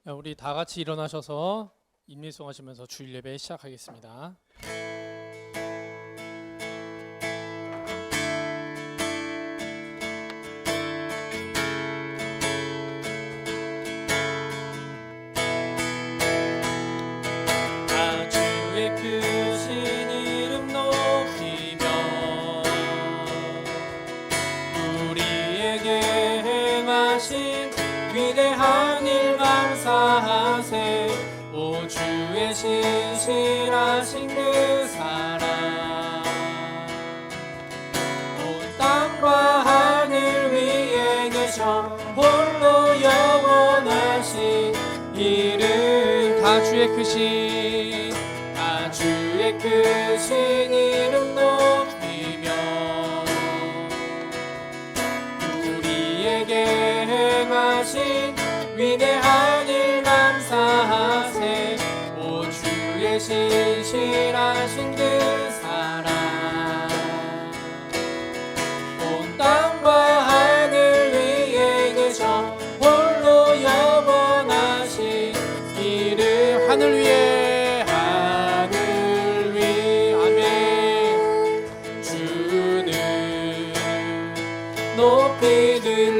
우리 다 같이 일어나셔서 인민송 하시면서 주일 예배 시작하겠습니다. 주의 크신 이름 높이며 우리에게 행하신 위대한 일 감사하세. 오 주의 신실하신 그 사랑 온 땅과 하늘 위에 계셔 홀로 영원하신 이름. 다 주의 크신 이름 높이며 우리에게 행하신 위대한 일 감사하세. 오 주의 신실하신 그 사랑 온 땅과 하늘 위에 계셔 홀로 영원하신 이름. 하늘 위에 높이 들리며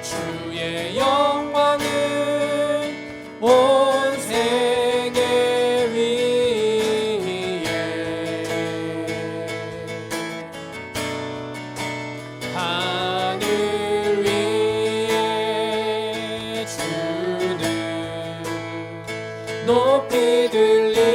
주의 영광은 온 세계 위에 하늘 위에 주는 높이 들리며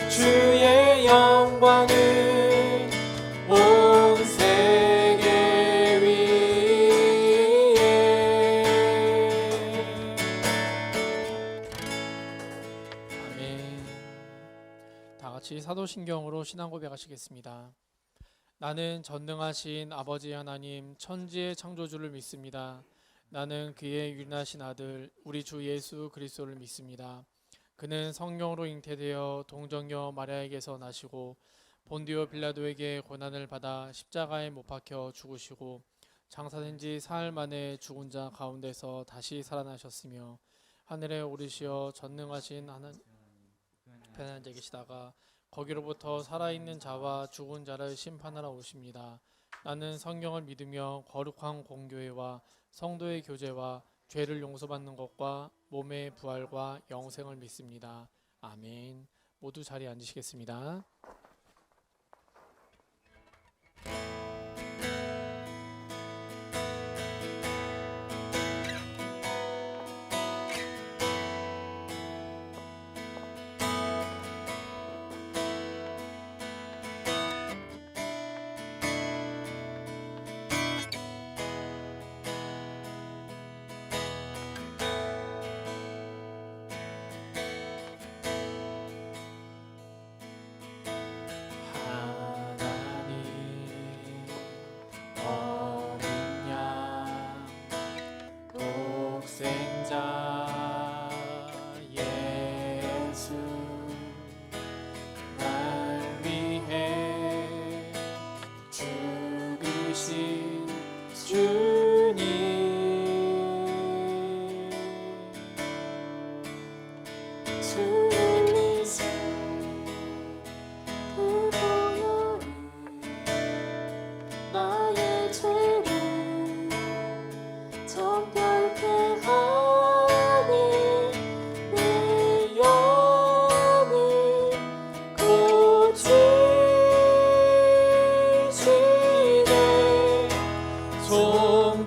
주의 영광은 온 세계 위에. 아멘. 다 같이 사도신경으로 신앙 고백하시겠습니다. 나는 전능하신 아버지 하나님 천지의 창조주를 믿습니다. 나는 그의 유일하신 아들 우리 주 예수 그리스도를 믿습니다. 그는 성령으로 잉태되어 동정녀 마리아에게서 나시고 본디오 빌라도에게 고난을 받아 십자가에 못 박혀 죽으시고 장사된 지 사흘 만에 죽은 자 가운데서 다시 살아나셨으며 하늘에 오르시어 전능하신 하나님 편에 앉아 계시다가 거기로부터 살아있는 자와 죽은 자를 심판하러 오십니다. 나는 성령을 믿으며 거룩한 공교회와 성도의 교제와 죄를 용서받는 것과 몸의 부활과 영생을 믿습니다. 아멘. 모두 자리에 앉으시겠습니다. 독생자 예수 날 위해 죽으신 주님 주님이신 그 보혈이 나의 죄를 정결케 하네. 내 영을 고치시네. 송축하리라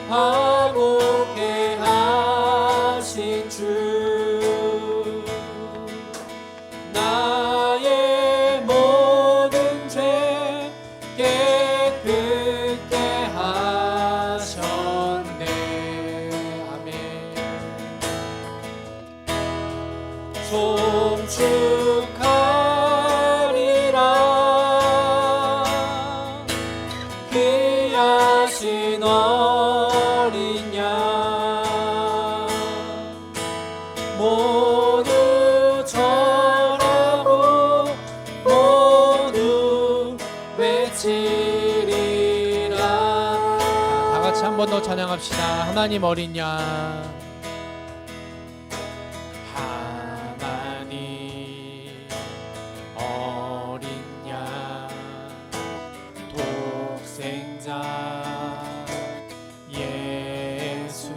화목해 하신 주 송축하리라. 귀하신 어린 양 모두 절하고 모두 외치리라. 다 같이 한 번 더 찬양합시다. 하나님 어린 양, 하나님 어린 양, 독생자 예수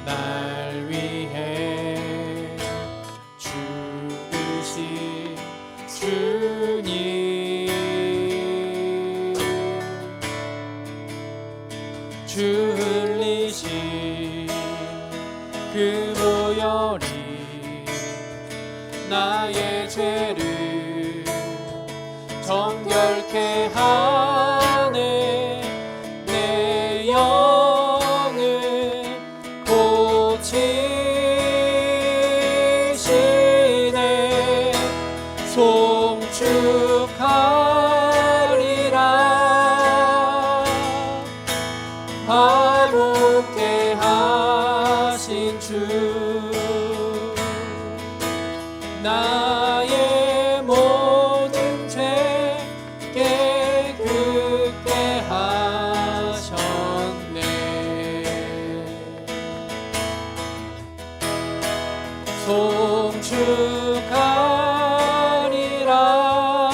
날 위해 죽으신 주님, 주 흘리신 그 보혈이 나의 죄를 정결케 하네. 내 영을 고치시네. 송축하리라. 화목케 하신 주, 나의 모든 죄 깨끗게 하셨네. 송축하리라.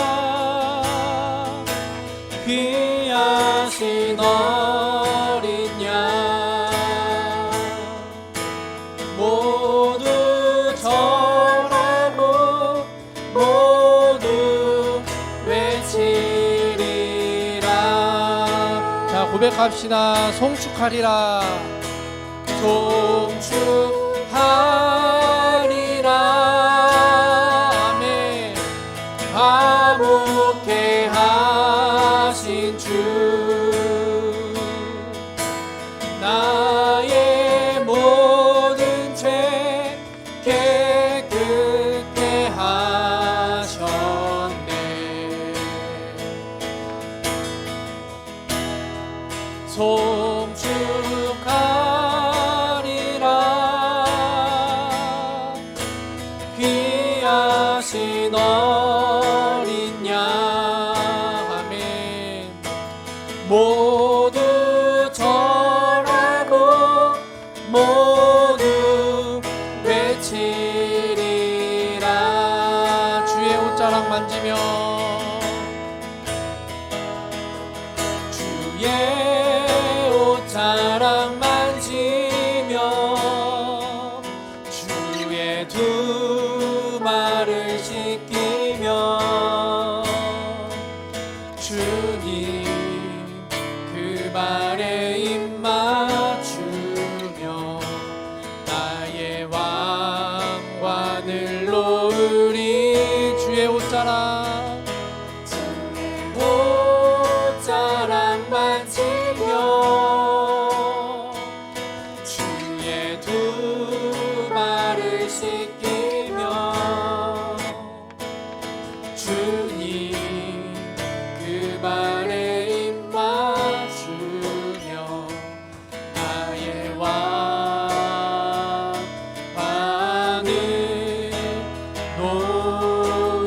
귀하신 어린 양 모두 절하고 모두 외치리라. 자, 고백합시다. 송축하리라. 송축하리라. 아멘. 화목케 하신 주, 나의 모든 죄 깨끗게 하셨네. 송축하리라. 귀하신 어린 양, 아멘. 모두 절하고 모두 외치리라. 주의 옷자락 만지며, 주의 옷자락 만지며, 주의 두 발을 씻기며, 주님 그 발에 입 맞추며 나의 왕관을 놓으리. 주의 옷자락, 주의 옷자락 만지며, 주의 두 발을 씻기며, 주님 그 발에 입 맞추며 나의 왕관을 놓으리.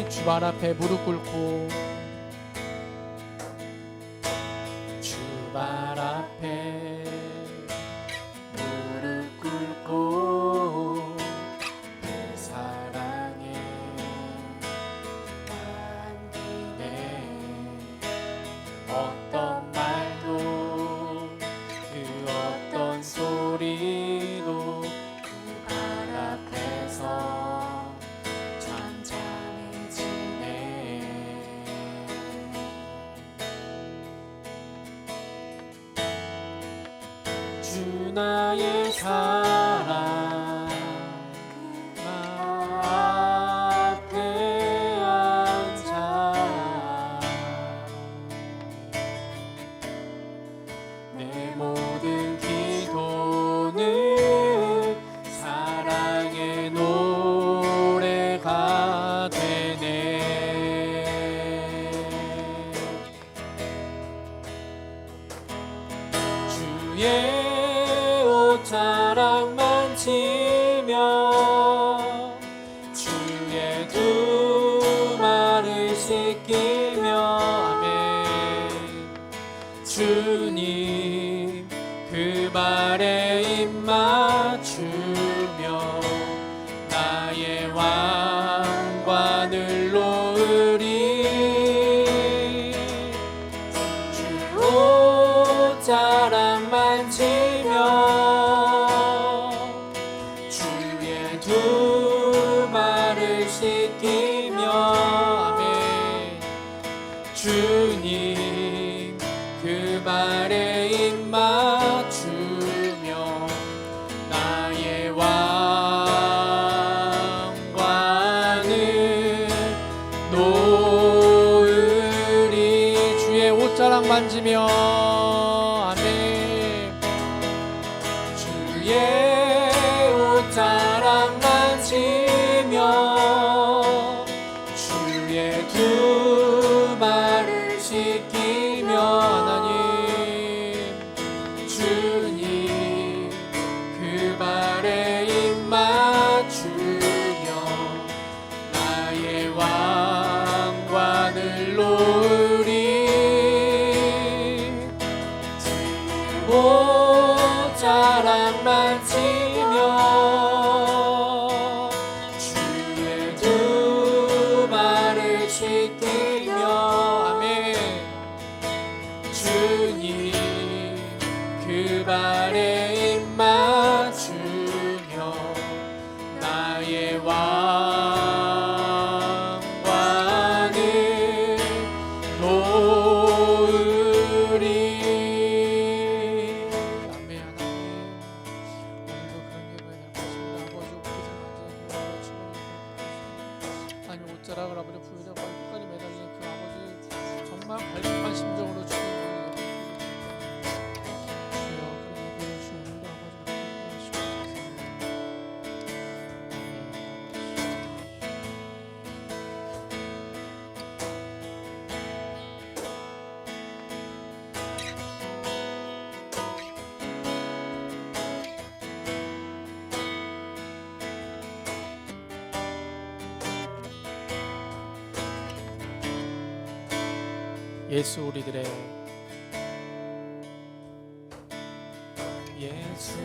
주 발 앞에 무릎 꿇고, 주 발 앞에 무릎 꿇고 그 사랑에 안기네. 어떤 말도 그 어떤 소리도 그 발 앞에서 잔잔해지네. 주 나의 사랑 앞에 앉아 내 모든 기도는 사랑 나의 왕관을 놓으리. 주 옷자락 만지며 주의 두 발을 씻기며 아멘. 주님 그 발에 입 맞추며 나의 왕관을 놓으리. 주의 옷자락 만지며 아멘. 주의 옷자락 만지며 주의 두 발을 씻기며 하나님 주님 그 발에 입 맞추며 나의 왕관을 놓으리. 옷자락 만지며 주의 두 발을 씻기며 아멘. 주님 그 발에 입 맞추며 나의 왕관을 놓으리. 아멘. 하나님 오늘 그런 예배가 될 것입니다. 아버지 옷자락을 아버지 부여자고 끝까지 매달린 그 아버지 정말 갈급한 심정으로 주님 예수 우리들의 예수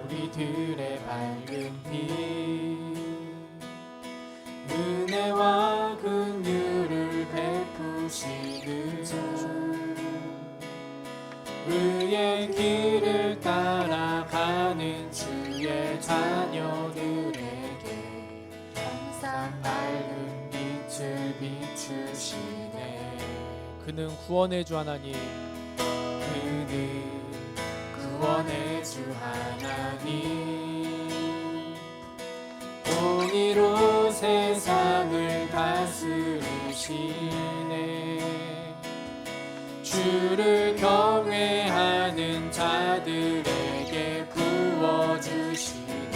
우리들의 밝은 빛 은혜와 긍휼을 베푸시는 주 의의 길을 따라가는 주의 자녀들에게 항상 밝은 빛을 비추시네. 그는 구원의 주 하나님 그는 구원의 주 하나님 공의로 세상을 다스리시네. 주를 경외하는 자들에게 부어주시네.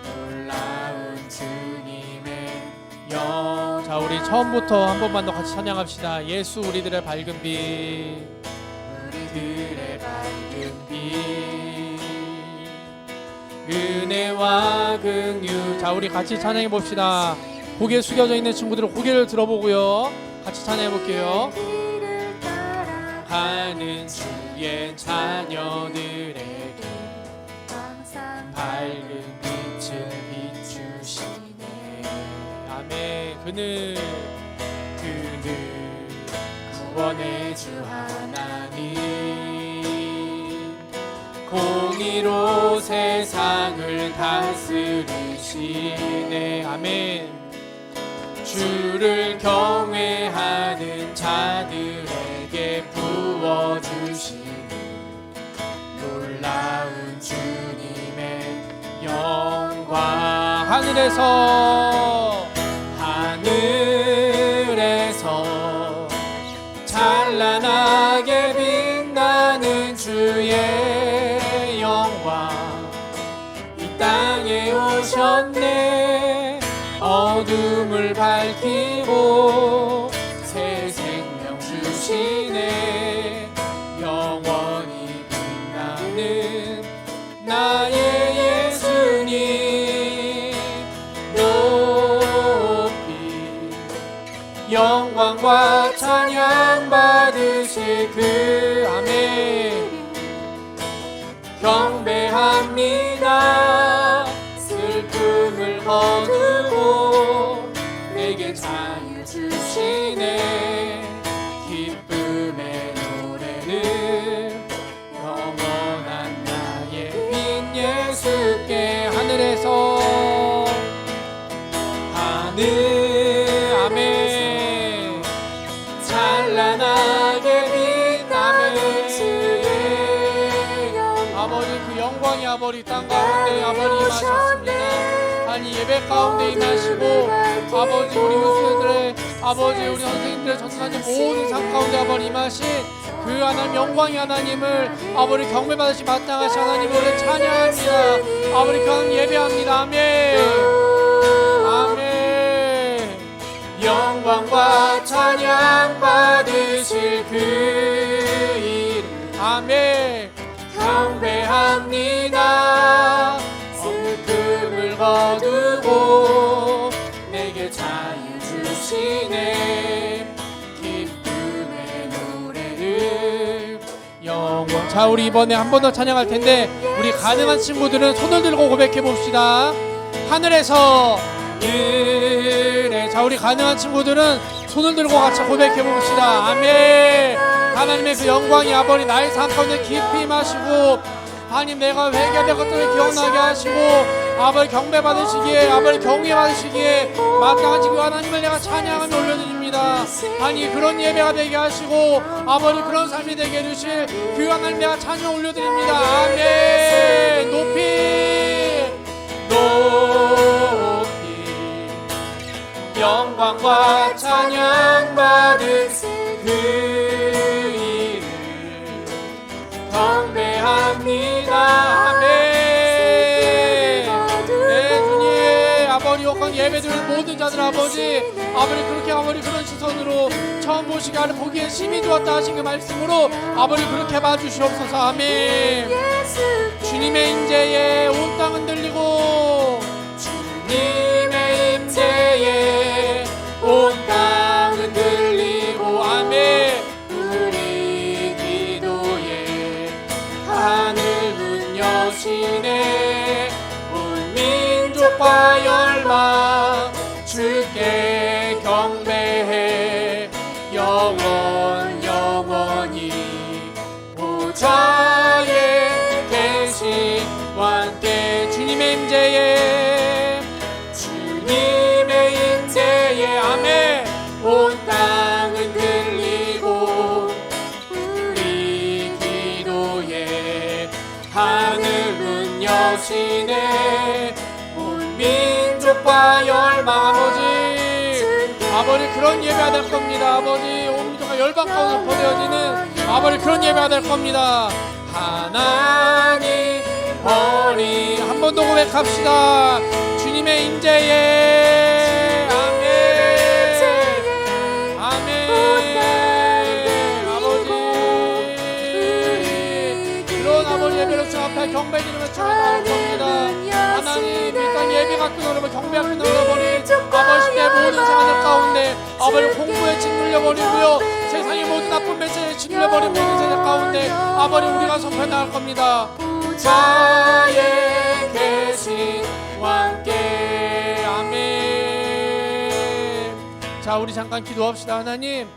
놀라운 주님의 영. 자, 우리 처음부터 한 번만 더 같이 찬양합시다. 예수 우리들의 밝은 빛 우리들의 밝은 빛 은혜와 긍휼. 자, 우리 같이 찬양해 봅시다. 고개 숙여져 있는 친구들은 고개를 들어보고요. 같이 찬양해 볼게요. 하는 주의 자녀들에게 항상 밝은 빛을 비추시네. 아멘. 그는 구원의 주 하나님 공의로 세상을 다스리시네. 아멘. 주를 경외하는 자들에게 부어주시는 놀라운 주님의 영광. 하늘에서 찬란하게 빛나는 주의 영광 이 땅에 오셨네. 어둠을 밝히고 새 생명 주시네. 영원히 빛나는 나의 예수님 높이 영광과 찬양 받으실 그 아멘 경배합니다. 임하셨습니다. 아니 예배 가운데 임하시고 아버지 우리 교수들의 아버지 우리 선생님들의 전사님 모든 삶 가운데 아버지 임하신 그 하나님 영광의 하나님을 아버지 경배받으시 마땅하신 하나님을 우리 찬양합니다. 아버지 그 하나님 예배합니다. 아멘. 아멘. 영광과 찬양 받으실 그 이름 아멘. 경배합니다. 금을 거두고 내게 자유 주시네. 기쁨의 노래를 영원. 자 우리 이번에 한 번 더 찬양할 텐데 우리 가능한 친구들은 손을 들고 고백해 봅시다. 하늘에서 은혜. 자 우리 가능한 친구들은 손을 들고 같이 고백해 봅시다. 아멘. 하나님의 그 영광이 아버지 나의 삶 가운데 깊이 임하시고 하나님 내가 회개된 것들을 기억나게 하시고 아버지 경배 받으시기에 아버지 경외 받으시기에 마땅한 지금 하나님을 내가 찬양하며 올려드립니다. 아니 그런 예배가 되게 하시고 아버지 그런 삶이 되게 해주실 그 하나님 내가 찬양 올려드립니다. 아멘. 높이 영광과 찬양 받은 그 이름 경배합니다. 아멘. 네 주님 아버지 욕한 예배드리는 모든 자들 아버지 그렇게 아버지 그런 시선으로 처음 보시기 하는 보기에 심히 좋았다 하신 그 말씀으로 아버지 그렇게 봐주시옵소서. 아멘. 주님의 임재에 온 땅 흔들리고 주님의 임재에 온 땅 흔들리고 아멘. 우리 기도에 하늘 문 여시네. 온 민족과 열망 주께 경배해 영원히 보좌에 계신 왕께 주님의 임재에 아멘. 온 땅 흔들리고 우리 기도에 하늘 문 여시네. 온 민족과 열망 아버지 그런 예배가 될 겁니다. 아버지 온 민족과 열방 가운데 퍼되어지는 아버지 그런 예배가 될 겁니다. 하나님 허리 한 번 더 고백합시다. 주님의 임재에 아멘. 아버지 그런 아버지 예배로 주 앞에 경배드리며 주에 나올 겁니다. 하나님 이 땅 예배가 끊어버리고 경배가 끊어버린 아버지 때 모든 생활들 가운데 아버지 공부에 짓눌려버리고요 세상의 모든 나쁜 메시지에 짓눌려버린 모든 세상 가운데 아버지 우리가 선포해 나갈 겁니다. 자에 계신 왕께 아멘. 자 우리 잠깐 기도합시다. 하나님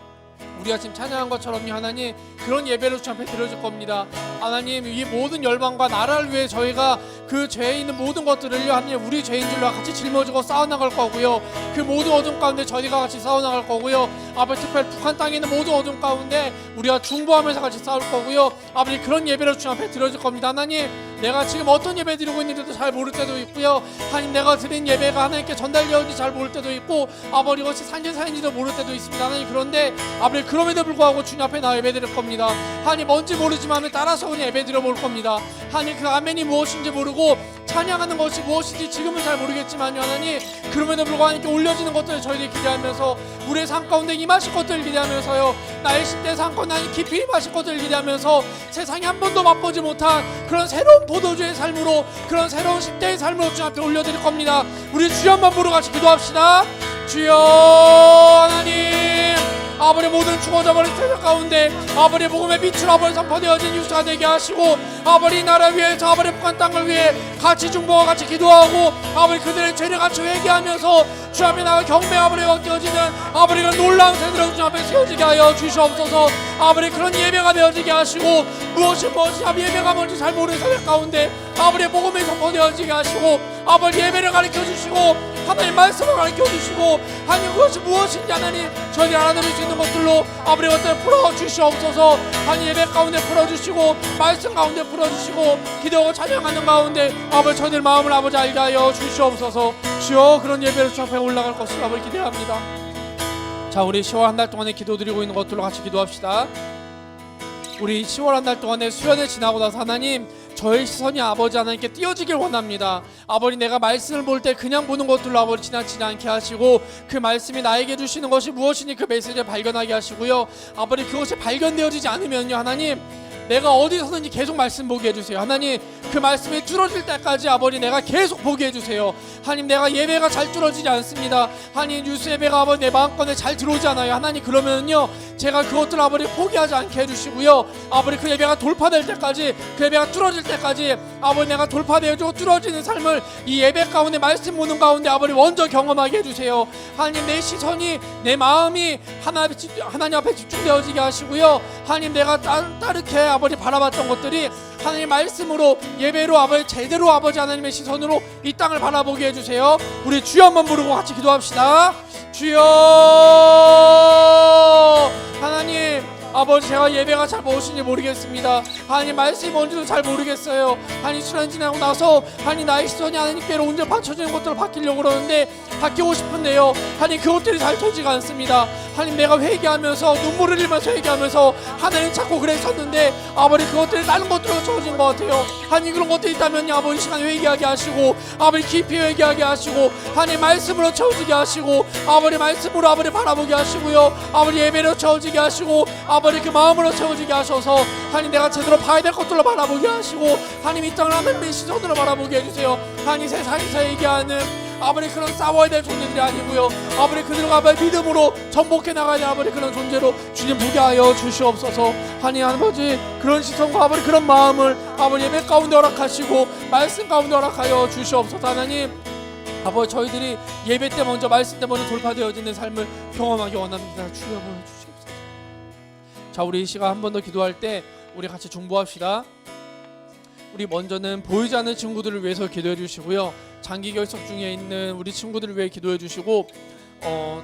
우리가 지금 찬양한 것처럼 하나님 그런 예배를 주 앞에 드려줄 겁니다. 하나님 이 모든 열방과 나라를 위해 저희가 그 죄에 있는 모든 것들을 하나님 우리 죄인들과 같이 짊어지고 싸워나갈 거고요. 그 모든 어둠 가운데 저희가 같이 싸워나갈 거고요. 아버지 특별히 북한 땅에 있는 모든 어둠 가운데 우리가 중보하면서 같이 싸울 거고요. 아버지 그런 예배를 주 앞에 드려줄 겁니다. 하나님 내가 지금 어떤 예배 드리고 있는지도 잘 모를 때도 있고요. 하나님 내가 드린 예배가 하나님께 전달되었는지 잘 모를 때도 있고 아버지 이것이 산진사인지도 모를 때도 있습니다. 하나님 그런데 아버지 그럼에도 불구하고 주님 앞에 나 예배 드릴 겁니다. 하나님 뭔지 모르지만 따라서 그냥 예배 드려 볼 겁니다. 하나님 그 아멘이 무엇인지 모르고 찬양하는 것이 무엇인지 지금은 잘 모르겠지만 하나님 그럼에도 불구하고 하나님께 올려지는 것들을 저희들이 기대하면서 우리의 삶 가운데 임하실 것들을 기대하면서요 나의 10대 삶 가운데 하나님 깊이 임하실 것들을 기대하면서 세상에 한 번도 맛보지 못한 그런 새로운 포도주의 삶으로 그런 새로운 10대의 삶으로 주님 앞에 올려드릴 겁니다. 우리 주여 한번 부르고 같이 기도합시다. 주여 하나님 아버지 모든 죽어져버린 세상 가운데 아버지 복음의 빛으로 아버지 선포되어진 유수가 되게 하시고 아버지 나라 위해서 아버지 북한 땅을 위해 같이 중보와 같이 기도하고 아버지 그들의 죄를 같이 회개하면서 주 앞에 나가 경배 아버지가 되어지는 아버지 그런 놀라운 세대로 주 앞에 세워지게 하여 주시옵소서. 아버지 그런 예배가 되어지게 하시고 무엇이 예배가 뭔지 잘 모르는 세상 가운데 아버지 복음이 선포되어지게 하시고 아버지 예배를 가르쳐 주시고 하나님 말씀을 가르쳐 주시고 하나님 그것이 무엇인지 하나님 저희들이 알아들을 수 있는 것들로 아버지 것들을 풀어주시옵소서. 하나님 예배 가운데 풀어주시고 말씀 가운데 풀어주시고 기도하고 찬양하는 가운데 아버지 저희들 마음을 아버지 알게 하여 주시옵소서. 주여 그런 예배를 주 앞에 올라갈 것을 아버지 기대합니다. 자, 우리 10월 한 달 동안에 기도드리고 있는 것들로 같이 기도합시다. 우리 10월 한 달 동안에 수련을 지나고 나서 하나님 저의 시선이 아버지 하나님께 띄어지길 원합니다. 아버지 내가 말씀을 볼 때 그냥 보는 것들로 아버지 지나치지 않게 하시고 그 말씀이 나에게 주시는 것이 무엇인지 그 메시지를 발견하게 하시고요. 아버지 그것이 발견되어지지 않으면요 하나님 내가 어디서든지 계속 말씀 보게 해주세요. 하나님 그 말씀이 뚫어질 때까지 아버지 내가 계속 보게 해주세요. 하나님 내가 예배가 잘 뚫어지지 않습니다. 하나님 뉴스 예배가 아버지 내 마음권에 잘 들어오지 않아요. 하나님 그러면요 제가 그것들 아버지 포기하지 않게 해주시고요. 아버지 그 예배가 돌파될 때까지 그 예배가 뚫어질 때까지 아버지 내가 돌파되어지고 뚫어지는 삶을 이 예배 가운데 말씀 보는 가운데 아버지 먼저 경험하게 해주세요. 하나님 내 시선이 내 마음이 하나님 앞에 집중되어지게 하시고요. 하나님 내가 따르게 아버지 바라봤던 것들이 하나님 말씀으로 예배로 아버지 제대로 아버지 하나님의 시선으로 이 땅을 바라보게 해주세요. 우리 주여 한번 부르고 같이 기도합시다. 주여 하나님 아버지 제가 예배가 잘 무엇인지 모르겠습니다. 하나님 말씀이 뭔지도 잘 모르겠어요. 하나님 수련 지나고 나서 하나님 나의 시선이 하나님께로 온전히 받쳐지는 것들을 바뀌려고 그러는데 바뀌고 싶은데요 하나님 그것들이 잘 되지가 않습니다. 하나님 내가 회개하면서 눈물을 흘리면서 회개하면서 하나님 찾고 그랬었는데 아버지 그것들이 다른 것들로 주어진 것 같아요. 하나님 그런 것들이 있다면 아버지 시간 회개하게 하시고 아버지 깊이 회개하게 하시고 하나님 말씀으로 채워지게 하시고 아버지 말씀으로 아버지 바라보게 하시고요. 아버지 예배로 채워지게 하시고 아버지 그 마음으로 채워지게 하셔서 하나님 내가 제대로 봐야 될 것들로 바라보게 하시고 하나님 이 땅을 하나님의 시선으로 바라보게 해주세요. 하나님 세상에서 얘기하는 아버지 그런 싸워야 될 존재들이 아니고요. 아버지 그들과 아버지 믿음으로 전복해 나가야 아버지 그런 존재로 주님 보게 하여 주시옵소서. 하나님 아버지 그런 시선과 아버지 그런 마음을 아버지 예배 가운데 허락하시고 말씀 가운데 허락하여 주시옵소서. 하나님 아버지 저희들이 예배 때 먼저 말씀 때 먼저 돌파되어지는 삶을 경험하기 원합니다. 주여 보여주시옵소서. 자, 우리 이 시간 한 번 더 기도할 때 우리 같이 중보합시다. 우리 먼저는 보이지 않는 친구들을 위해서 기도해 주시고요. 장기 결석 중에 있는 우리 친구들을 위해 기도해 주시고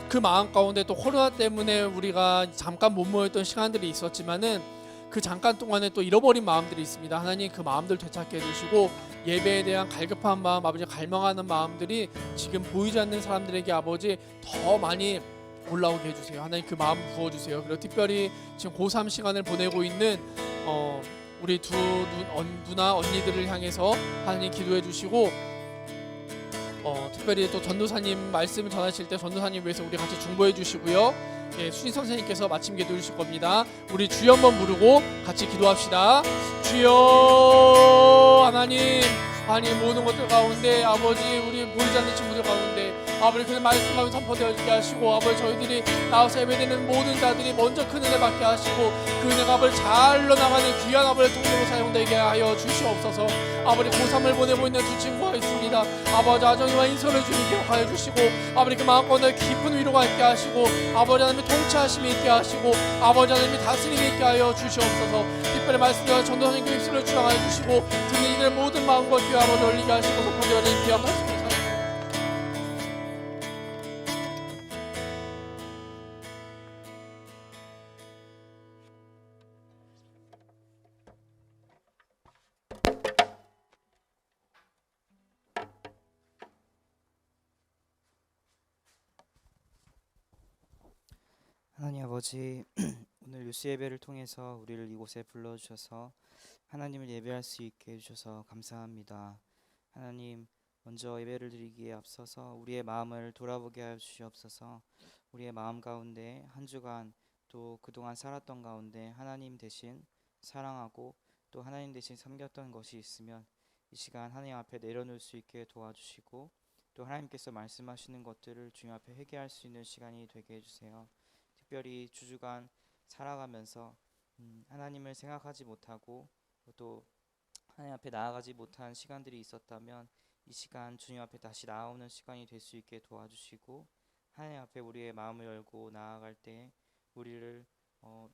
그 마음 가운데 또 코로나 때문에 우리가 잠깐 못 모였던 시간들이 있었지만은 그 잠깐 동안에 또 잃어버린 마음들이 있습니다. 하나님 그 마음들 되찾게 해주시고 예배에 대한 갈급한 마음 아버지 갈망하는 마음들이 지금 보이지 않는 사람들에게 아버지 더 많이 올라오게 해주세요. 하나님 그 마음 부어주세요. 그리고 특별히 지금 고3 시간을 보내고 있는 우리 두 누나 언니들을 향해서 하나님 기도해 주시고 특별히 또 전도사님 말씀 전하실 때 전도사님 위해서 우리 같이 중보해 주시고요. 예, 수진 선생님께서 마침 기도해 주실 겁니다. 우리 주여 한번 부르고 같이 기도합시다. 주여 하나님 모든 것들 가운데 아버지 우리 보이지 않는 친구들 가운데 아버지 그 말씀 가운데 선포되어지게 하시고 아버지 저희들이 나와서 예배드리는 모든 자들이 먼저 큰 은혜 받게 하시고 그 은혜가 아버지 잘 흘러나가는 귀한 아버지 통로로 사용되게 하여 주시옵소서. 아버지 고3을 보내고 있는 두 친구가 있습니다. 아버지 아정이와 인서를 주님 기억하여 주시고 아버지 그 마음 가운데 깊은 위로가 있게 하시고 아버지 하나님의 통치하심이 있게 하시고 아버지 하나님의 다스림이 있게 하여 주시옵소서. 특별히 말씀드려 전도사님께 입술을 주장하여 주시고 듣는 이들 모든 마음과 귀 아버지 올리게 하시고 선포되어진 귀한 말씀 하나님 아버지 오늘 뉴스 예배를 통해서 우리를 이곳에 불러주셔서 하나님을 예배할 수 있게 해주셔서 감사합니다. 하나님 먼저 예배를 드리기에 앞서서 우리의 마음을 돌아보게 하여 주시옵소서. 우리의 마음 가운데 한 주간 또 그동안 살았던 가운데 하나님 대신 사랑하고 또 하나님 대신 섬겼던 것이 있으면 이 시간 하나님 앞에 내려놓을 수 있게 도와주시고 또 하나님께서 말씀하시는 것들을 주님 앞에 회개할 수 있는 시간이 되게 해주세요. 특별히 주주간 살아가면서 하나님을 생각하지 못하고 또 하나님 앞에 나아가지 못한 시간들이 있었다면 이 시간 주님 앞에 다시 나아오는 시간이 될 수 있게 도와주시고 하나님 앞에 우리의 마음을 열고 나아갈 때 우리를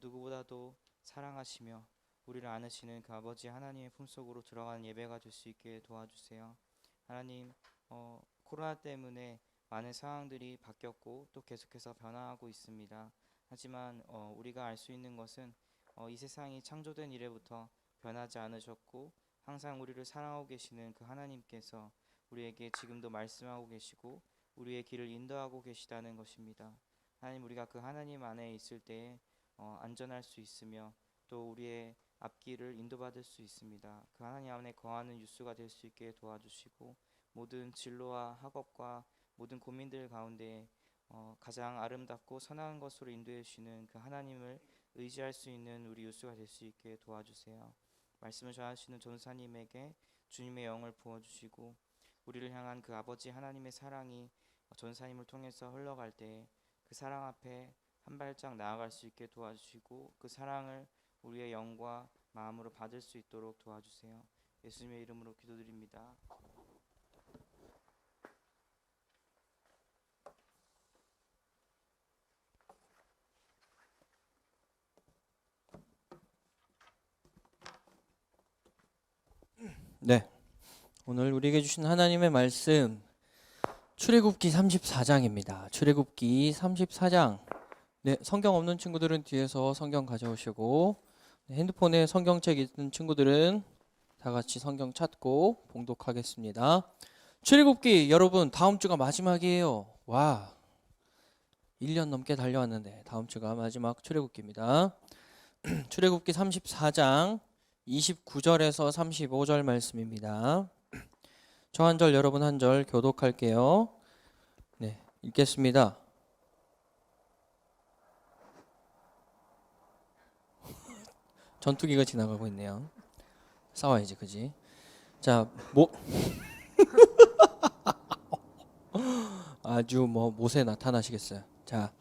누구보다도 사랑하시며 우리를 안으시는 그 아버지 하나님의 품속으로 들어가는 예배가 될 수 있게 도와주세요. 하나님 코로나 때문에 많은 상황들이 바뀌었고 또 계속해서 변화하고 있습니다. 하지만 우리가 알 수 있는 것은 이 세상이 창조된 이래부터 변하지 않으셨고 항상 우리를 사랑하고 계시는 그 하나님께서 우리에게 지금도 말씀하고 계시고 우리의 길을 인도하고 계시다는 것입니다. 하나님, 우리가 그 하나님 안에 있을 때에 안전할 수 있으며 또 우리의 앞길을 인도받을 수 있습니다. 그 하나님 안에 거하는 유수가 될 수 있게 도와주시고 모든 진로와 학업과 모든 고민들 가운데 가장 아름답고 선한 것으로 인도해 주시는 그 하나님을 의지할 수 있는 우리 유수가 될 수 있게 도와주세요. 말씀을 전하시는 전사님에게 주님의 영을 부어주시고 우리를 향한 그 아버지 하나님의 사랑이 전사님을 통해서 흘러갈 때 그 사랑 앞에 한 발짝 나아갈 수 있게 도와주시고 그 사랑을 우리의 영과 마음으로 받을 수 있도록 도와주세요. 예수님의 이름으로 기도드립니다. 네, 오늘 우리에게 주신 하나님의 말씀 출애굽기 34장입니다. 출애굽기 34장. 네, 성경 없는 친구들은 뒤에서 성경 가져오시고 핸드폰에 성경책 있는 친구들은 다 같이 성경 찾고 봉독하겠습니다. 출애굽기 여러분 다음 주가 마지막이에요. 와, 1년 넘게 달려왔는데 다음 주가 마지막 출애굽기입니다. 출애굽기 34장 29절에서 35절 말씀입니다. 저 한 절 여러분 한 절 교독할게요. 네, 읽겠습니다. 전투기가 지나가고 있네요. 싸워야지, 그지? 자, 아주 모세 나타나시겠어요. 자,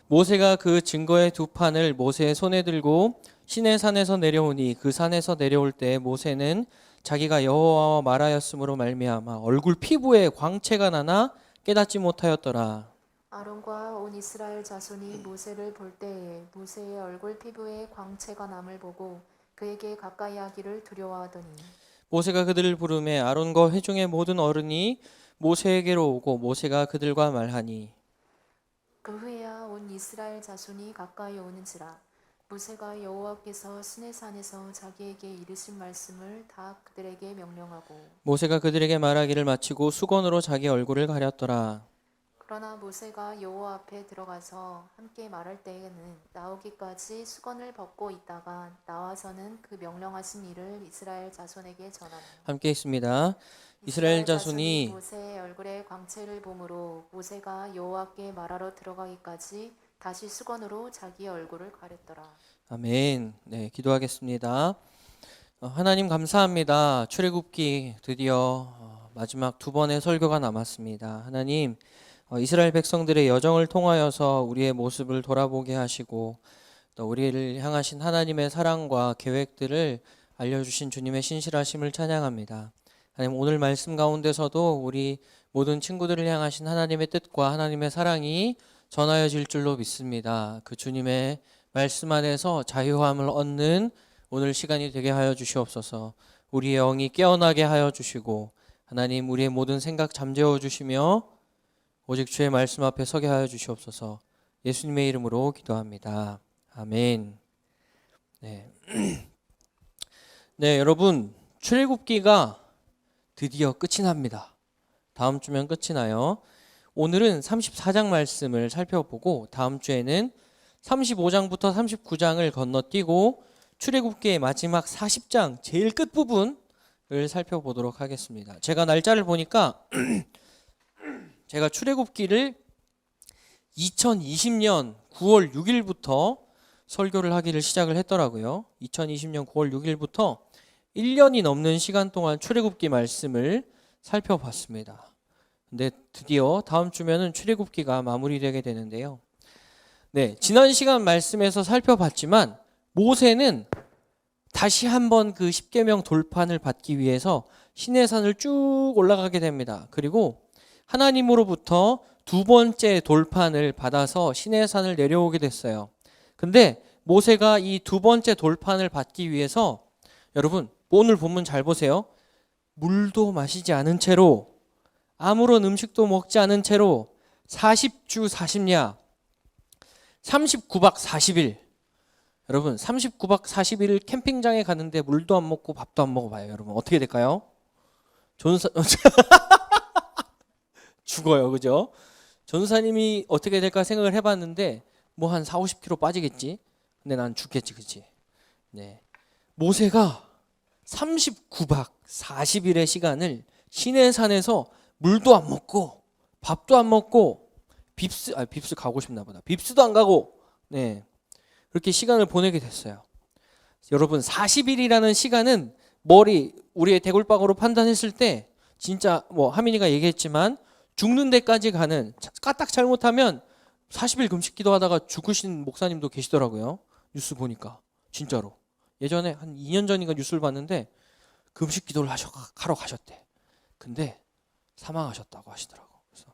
모세가 그 증거의 두 판을 모세의 손에 들고 시내 산에서 내려오니 그 산에서 내려올 때 모세는 자기가 여호와와 말하였으므로 말미암아 얼굴 피부에 광채가 나나 깨닫지 못하였더라. 아론과 온 이스라엘 자손이 모세를 볼 때에 모세의 얼굴 피부에 광채가 남을 보고 그에게 가까이 하기를 두려워하더니 모세가 그들을 부르매 아론과 회중의 모든 어른이 모세에게로 오고 모세가 그들과 말하니 그 후에야 온 이스라엘 자손이 가까이 오는지라 모세가 여호와께서 시내산에서 자기에게 이르신 말씀을 다 그들에게 명령하고 모세가 그들에게 말하기를 마치고 수건으로 자기 얼굴을 가렸더라. 그러나 모세가 여호와 앞에 들어가서 함께 말할 때에는 나오기까지 수건을 벗고 있다가 나와서는 그 명령하신 일을 이스라엘 자손에게 전하니 함께 있습니다. 이스라엘 자손이 모세의 얼굴에 광채를 보므로 모세가 여호와께 말하러 들어가기까지 다시 수건으로 자기의 얼굴을 가렸더라. 아멘. 네, 기도하겠습니다. 하나님 감사합니다. 출애굽기 드디어 마지막 두 번의 설교가 남았습니다. 하나님, 이스라엘 백성들의 여정을 통하여서 우리의 모습을 돌아보게 하시고 또 우리를 향하신 하나님의 사랑과 계획들을 알려주신 주님의 신실하심을 찬양합니다. 하나님, 오늘 말씀 가운데서도 우리 모든 친구들을 향하신 하나님의 뜻과 하나님의 사랑이 전하여질 줄로 믿습니다. 그 주님의 말씀 안에서 자유함을 얻는 오늘 시간이 되게 하여 주시옵소서. 우리의 영이 깨어나게 하여 주시고 하나님, 우리의 모든 생각 잠재워 주시며 오직 주의 말씀 앞에 서게 하여 주시옵소서. 예수님의 이름으로 기도합니다. 아멘. 네, 네, 여러분, 출애굽기가 드디어 끝이 납니다. 다음 주면 끝이 나요. 오늘은 34장 말씀을 살펴보고 다음 주에는 35장부터 39장을 건너뛰고 출애굽기의 마지막 40장 제일 끝부분을 살펴보도록 하겠습니다. 제가 날짜를 보니까 제가 출애굽기를 2020년 9월 6일부터 설교를 하기를 시작을 했더라고요. 2020년 9월 6일부터 1년이 넘는 시간 동안 출애굽기 말씀을 살펴봤습니다. 근데 드디어 다음 주면은 출애굽기가 마무리되게 되는데요. 네, 지난 시간 말씀에서 살펴봤지만 모세는 다시 한번 그 십계명 돌판을 받기 위해서 시내산을 쭉 올라가게 됩니다. 그리고 하나님으로부터 두 번째 돌판을 받아서 시내산을 내려오게 됐어요. 근데 모세가 이 두 번째 돌판을 받기 위해서 여러분 오늘 본문 잘 보세요. 물도 마시지 않은 채로 아무런 음식도 먹지 않은 채로 40주 40야 39박 40일. 여러분 39박 40일 캠핑장에 가는데 물도 안 먹고 밥도 안 먹어봐요. 여러분 어떻게 될까요? 전사 죽어요. 그죠? 전사님이 어떻게 될까 생각을 해봤는데 뭐 한 4, 50kg 빠지겠지. 근데 난 죽겠지. 그치? 네. 모세가 39박 40일의 시간을 시내산에서 물도 안 먹고 밥도 안 먹고 빕스 가고 싶나 보다. 빕스도 안 가고 네. 그렇게 시간을 보내게 됐어요. 여러분 40일이라는 시간은 우리의 대골박으로 판단했을 때 진짜 뭐 하민이가 얘기했지만 죽는 데까지 가는 까딱 잘못하면 40일 금식 기도하다가 죽으신 목사님도 계시더라고요. 뉴스 보니까 진짜로. 예전에 한 2년 전인가 뉴스를 봤는데 금식 기도를 하러 가셨대. 근데 사망하셨다고 하시더라고. 그래서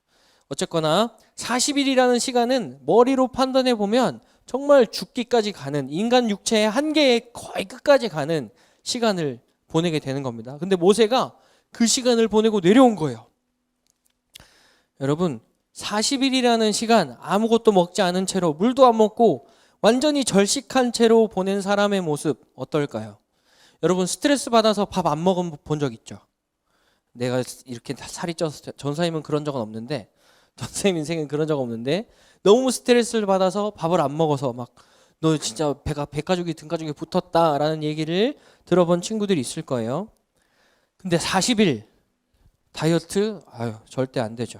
어쨌거나 40일이라는 시간은 머리로 판단해 보면 정말 죽기까지 가는 인간 육체의 한계의 거의 끝까지 가는 시간을 보내게 되는 겁니다. 근데 모세가 그 시간을 보내고 내려온 거예요. 여러분 40일이라는 시간 아무것도 먹지 않은 채로 물도 안 먹고 완전히 절식한 채로 보낸 사람의 모습 어떨까요? 여러분 스트레스 받아서 밥 안 먹은 본 적 있죠? 내가 이렇게 살이 쪄서 전사님은 그런 적은 없는데 전사님 인생은 그런 적 없는데 너무 스트레스를 받아서 밥을 안 먹어서 막 너 진짜 배가죽이 등가죽이 붙었다라는 얘기를 들어본 친구들이 있을 거예요. 근데 40일 다이어트 절대 안 되죠.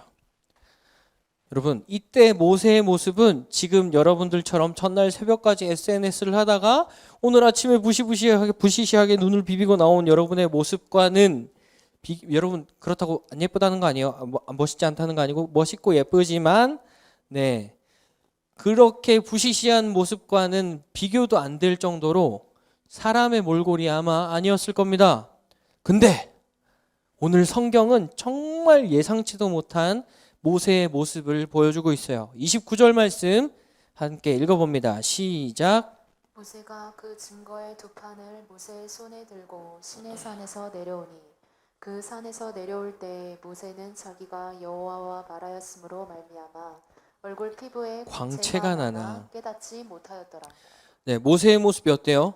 여러분 이때 모세의 모습은 지금 여러분들처럼 전날 새벽까지 SNS를 하다가 오늘 아침에 부시시하게 눈을 비비고 나온 여러분의 모습과는 여러분 그렇다고 안 예쁘다는 거 아니에요. 멋있지 않다는 거 아니고 멋있고 예쁘지만 네 그렇게 부시시한 모습과는 비교도 안 될 정도로 사람의 몰골이 아마 아니었을 겁니다. 근데 오늘 성경은 정말 예상치도 못한 모세의 모습을 보여주고 있어요. 29절 말씀 함께 읽어봅니다. 시작. 모세가 그 증거의 두 판을 모세의 손에 들고 시내산에서 내려오니 그 산에서 내려올 때 모세는 자기가 여호와와 말하였으므로 말미암아 얼굴 피부에 광채가 나나 깨닫지 못하였더라. 네, 모세의 모습이 어때요?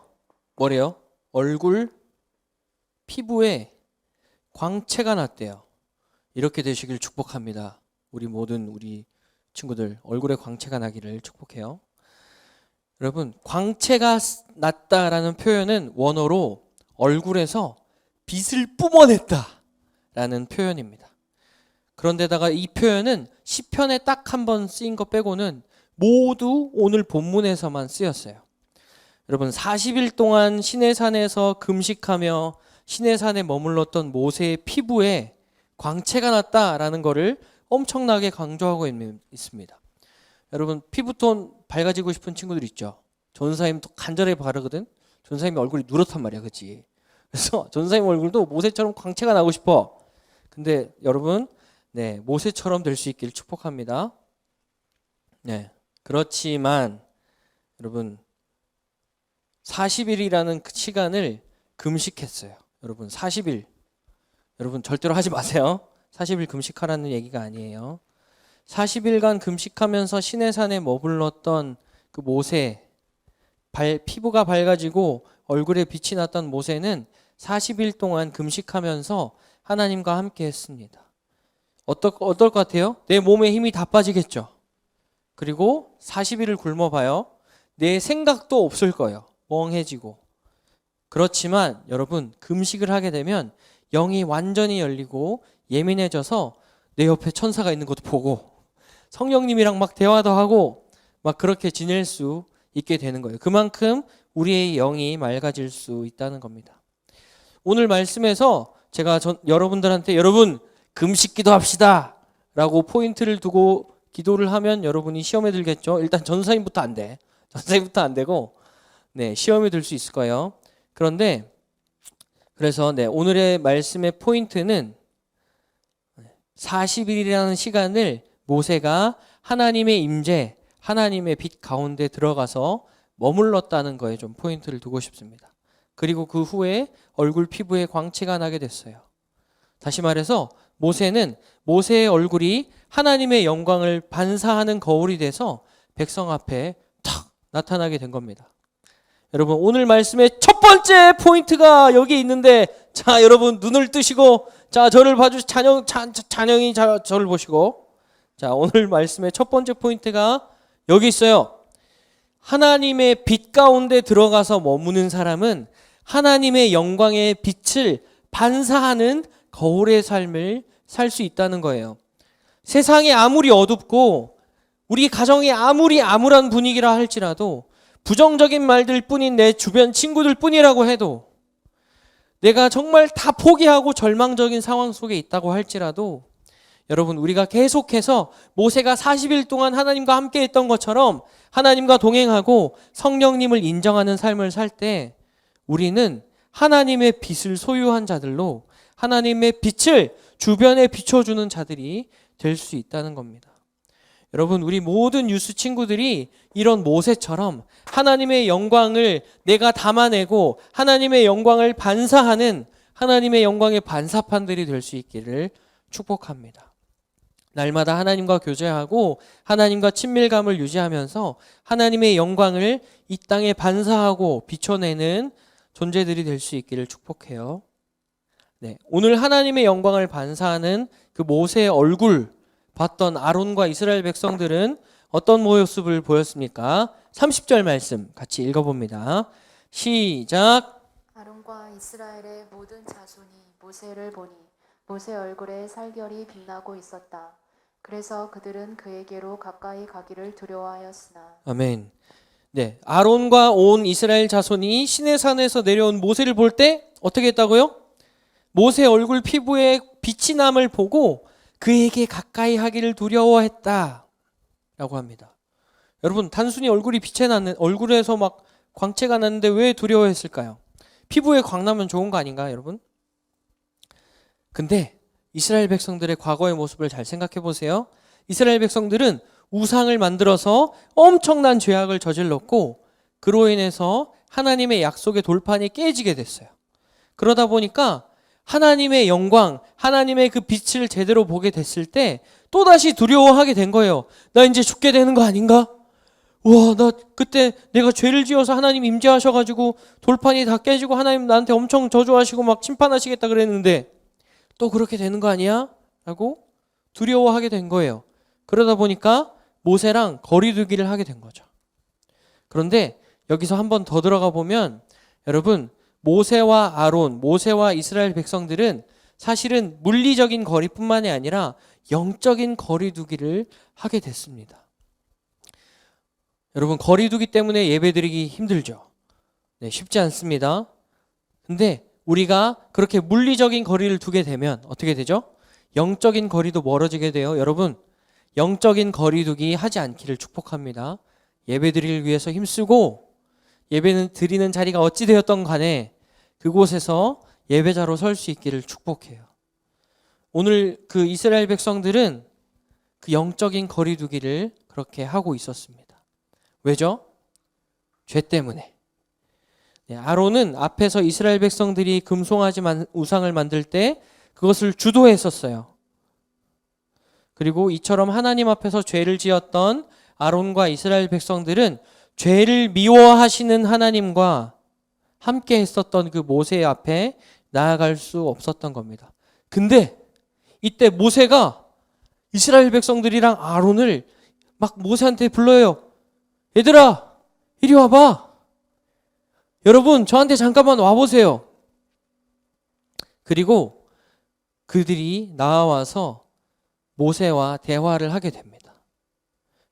뭐래요? 얼굴 피부에 광채가 났대요. 이렇게 되시길 축복합니다. 우리 친구들 얼굴에 광채가 나기를 축복해요. 여러분 광채가 났다라는 표현은 원어로 얼굴에서 빛을 뿜어냈다라는 표현입니다. 그런데다가 이 표현은 시편에 딱 한 번 쓰인 거 빼고는 모두 오늘 본문에서만 쓰였어요. 여러분 40일 동안 시내산에서 금식하며 시내산에 머물렀던 모세의 피부에 광채가 났다라는 것을 엄청나게 강조하고 있습니다. 여러분 피부톤 밝아지고 싶은 친구들 있죠? 전사님 간절히 바르거든? 전사님 얼굴이 누렇단 말이야, 그치? 그래서 전사님 얼굴도 모세처럼 광채가 나고 싶어. 근데 여러분 네, 모세처럼 될 수 있길 축복합니다. 네, 그렇지만 여러분 40일이라는 그 시간을 금식했어요. 여러분 40일 여러분 절대로 하지 마세요. 40일 금식하라는 얘기가 아니에요. 40일간 금식하면서 시내산에 머물렀던 그 모세 피부가 밝아지고 얼굴에 빛이 났던 모세는 40일 동안 금식하면서 하나님과 함께 했습니다. 어떨 것 같아요? 내 몸에 힘이 다 빠지겠죠. 그리고 40일을 굶어봐요. 내 생각도 없을 거예요. 멍해지고. 그렇지만 여러분 금식을 하게 되면 영이 완전히 열리고 예민해져서 내 옆에 천사가 있는 것도 보고 성령님이랑 막 대화도 하고 막 그렇게 지낼 수 있게 되는 거예요. 그만큼 우리의 영이 맑아질 수 있다는 겁니다. 오늘 말씀에서 제가 여러분들한테 여러분 금식 기도합시다 라고 포인트를 두고 기도를 하면 여러분이 시험에 들겠죠. 일단 전사님부터 안 돼. 전사님부터 안 되고 네, 시험에 들 수 있을 거예요. 그런데 그래서 네, 오늘의 말씀의 포인트는 40일이라는 시간을 모세가 하나님의 임재, 하나님의 빛 가운데 들어가서 머물렀다는 거에 좀 포인트를 두고 싶습니다. 그리고 그 후에 얼굴 피부에 광채가 나게 됐어요. 다시 말해서 모세는 모세의 얼굴이 하나님의 영광을 반사하는 거울이 돼서 백성 앞에 탁 나타나게 된 겁니다. 여러분, 오늘 말씀의 첫 번째 포인트가 여기 있는데, 자, 여러분 눈을 뜨시고, 자, 저를 봐주시고, 찬영이 저를 보시고, 자, 오늘 말씀의 첫 번째 포인트가 여기 있어요. 하나님의 빛 가운데 들어가서 머무는 사람은 하나님의 영광의 빛을 반사하는 거울의 삶을 살 수 있다는 거예요. 세상이 아무리 어둡고 우리 가정이 아무리 암울한 분위기라 할지라도, 부정적인 말들 뿐인 내 주변 친구들 뿐이라고 해도, 내가 정말 다 포기하고 절망적인 상황 속에 있다고 할지라도, 여러분, 우리가 계속해서 모세가 40일 동안 하나님과 함께 했던 것처럼 하나님과 동행하고 성령님을 인정하는 삶을 살 때, 우리는 하나님의 빛을 소유한 자들로 하나님의 빛을 주변에 비춰주는 자들이 될 수 있다는 겁니다. 여러분, 우리 모든 유스 친구들이 이런 모세처럼 하나님의 영광을 내가 담아내고 하나님의 영광을 반사하는 하나님의 영광의 반사판들이 될 수 있기를 축복합니다. 날마다 하나님과 교제하고 하나님과 친밀감을 유지하면서 하나님의 영광을 이 땅에 반사하고 비춰내는 존재들이 될 수 있기를 축복해요. 네, 오늘 하나님의 영광을 반사하는 그 모세의 얼굴 봤던 아론과 이스라엘 백성들은 어떤 모습을 보였습니까? 30절 말씀 같이 읽어봅니다. 시작. 아론과 이스라엘의 모든 자손이 모세를 보니 모세 얼굴에 살결이 빛나고 있었다. 그래서 그들은 그에게로 가까이 가기를 두려워하였으나. 아멘. 네, 아론과 온 이스라엘 자손이 시내산에서 내려온 모세를 볼 때 어떻게 했다고요? 모세 얼굴 피부에 빛이 남을 보고 그에게 가까이 하기를 두려워했다 라고 합니다. 여러분, 단순히 얼굴이 빛에 나는, 얼굴에서 막 광채가 났는데 왜 두려워했을까요? 피부에 광 나면 좋은 거 아닌가, 여러분? 근데 이스라엘 백성들의 과거의 모습을 잘 생각해 보세요. 이스라엘 백성들은 우상을 만들어서 엄청난 죄악을 저질렀고, 그로 인해서 하나님의 약속의 돌판이 깨지게 됐어요. 그러다 보니까 하나님의 영광, 하나님의 그 빛을 제대로 보게 됐을 때 또다시 두려워하게 된 거예요. 나 이제 죽게 되는 거 아닌가? 와, 나 그때 내가 죄를 지어서 하나님 임재하셔가지고 돌판이 다 깨지고 하나님 나한테 엄청 저주하시고 막 심판하시겠다 그랬는데 또 그렇게 되는 거 아니야? 라고 두려워하게 된 거예요. 그러다 보니까 모세랑 거리두기를 하게 된 거죠. 그런데 여기서 한 번 더 들어가 보면, 여러분, 모세와 아론, 모세와 이스라엘 백성들은 사실은 물리적인 거리뿐만이 아니라 영적인 거리두기를 하게 됐습니다. 여러분, 거리두기 때문에 예배드리기 힘들죠. 네, 쉽지 않습니다. 근데 우리가 그렇게 물리적인 거리를 두게 되면 어떻게 되죠? 영적인 거리도 멀어지게 돼요. 여러분, 영적인 거리두기 하지 않기를 축복합니다. 예배드리기 위해서 힘쓰고 예배는 드리는 자리가 어찌 되었던 간에 그곳에서 예배자로 설 수 있기를 축복해요. 오늘 그 이스라엘 백성들은 그 영적인 거리두기를 그렇게 하고 있었습니다. 왜죠? 죄 때문에. 네, 아론은 앞에서 이스라엘 백성들이 금송아지 우상을 만들 때 그것을 주도했었어요. 그리고 이처럼 하나님 앞에서 죄를 지었던 아론과 이스라엘 백성들은 죄를 미워하시는 하나님과 함께 했었던 그 모세 앞에 나아갈 수 없었던 겁니다. 근데 이때 모세가 이스라엘 백성들이랑 아론을 막 모세한테 불러요. 얘들아, 이리 와봐. 여러분, 저한테 잠깐만 와보세요. 그리고 그들이 나와서 모세와 대화를 하게 됩니다.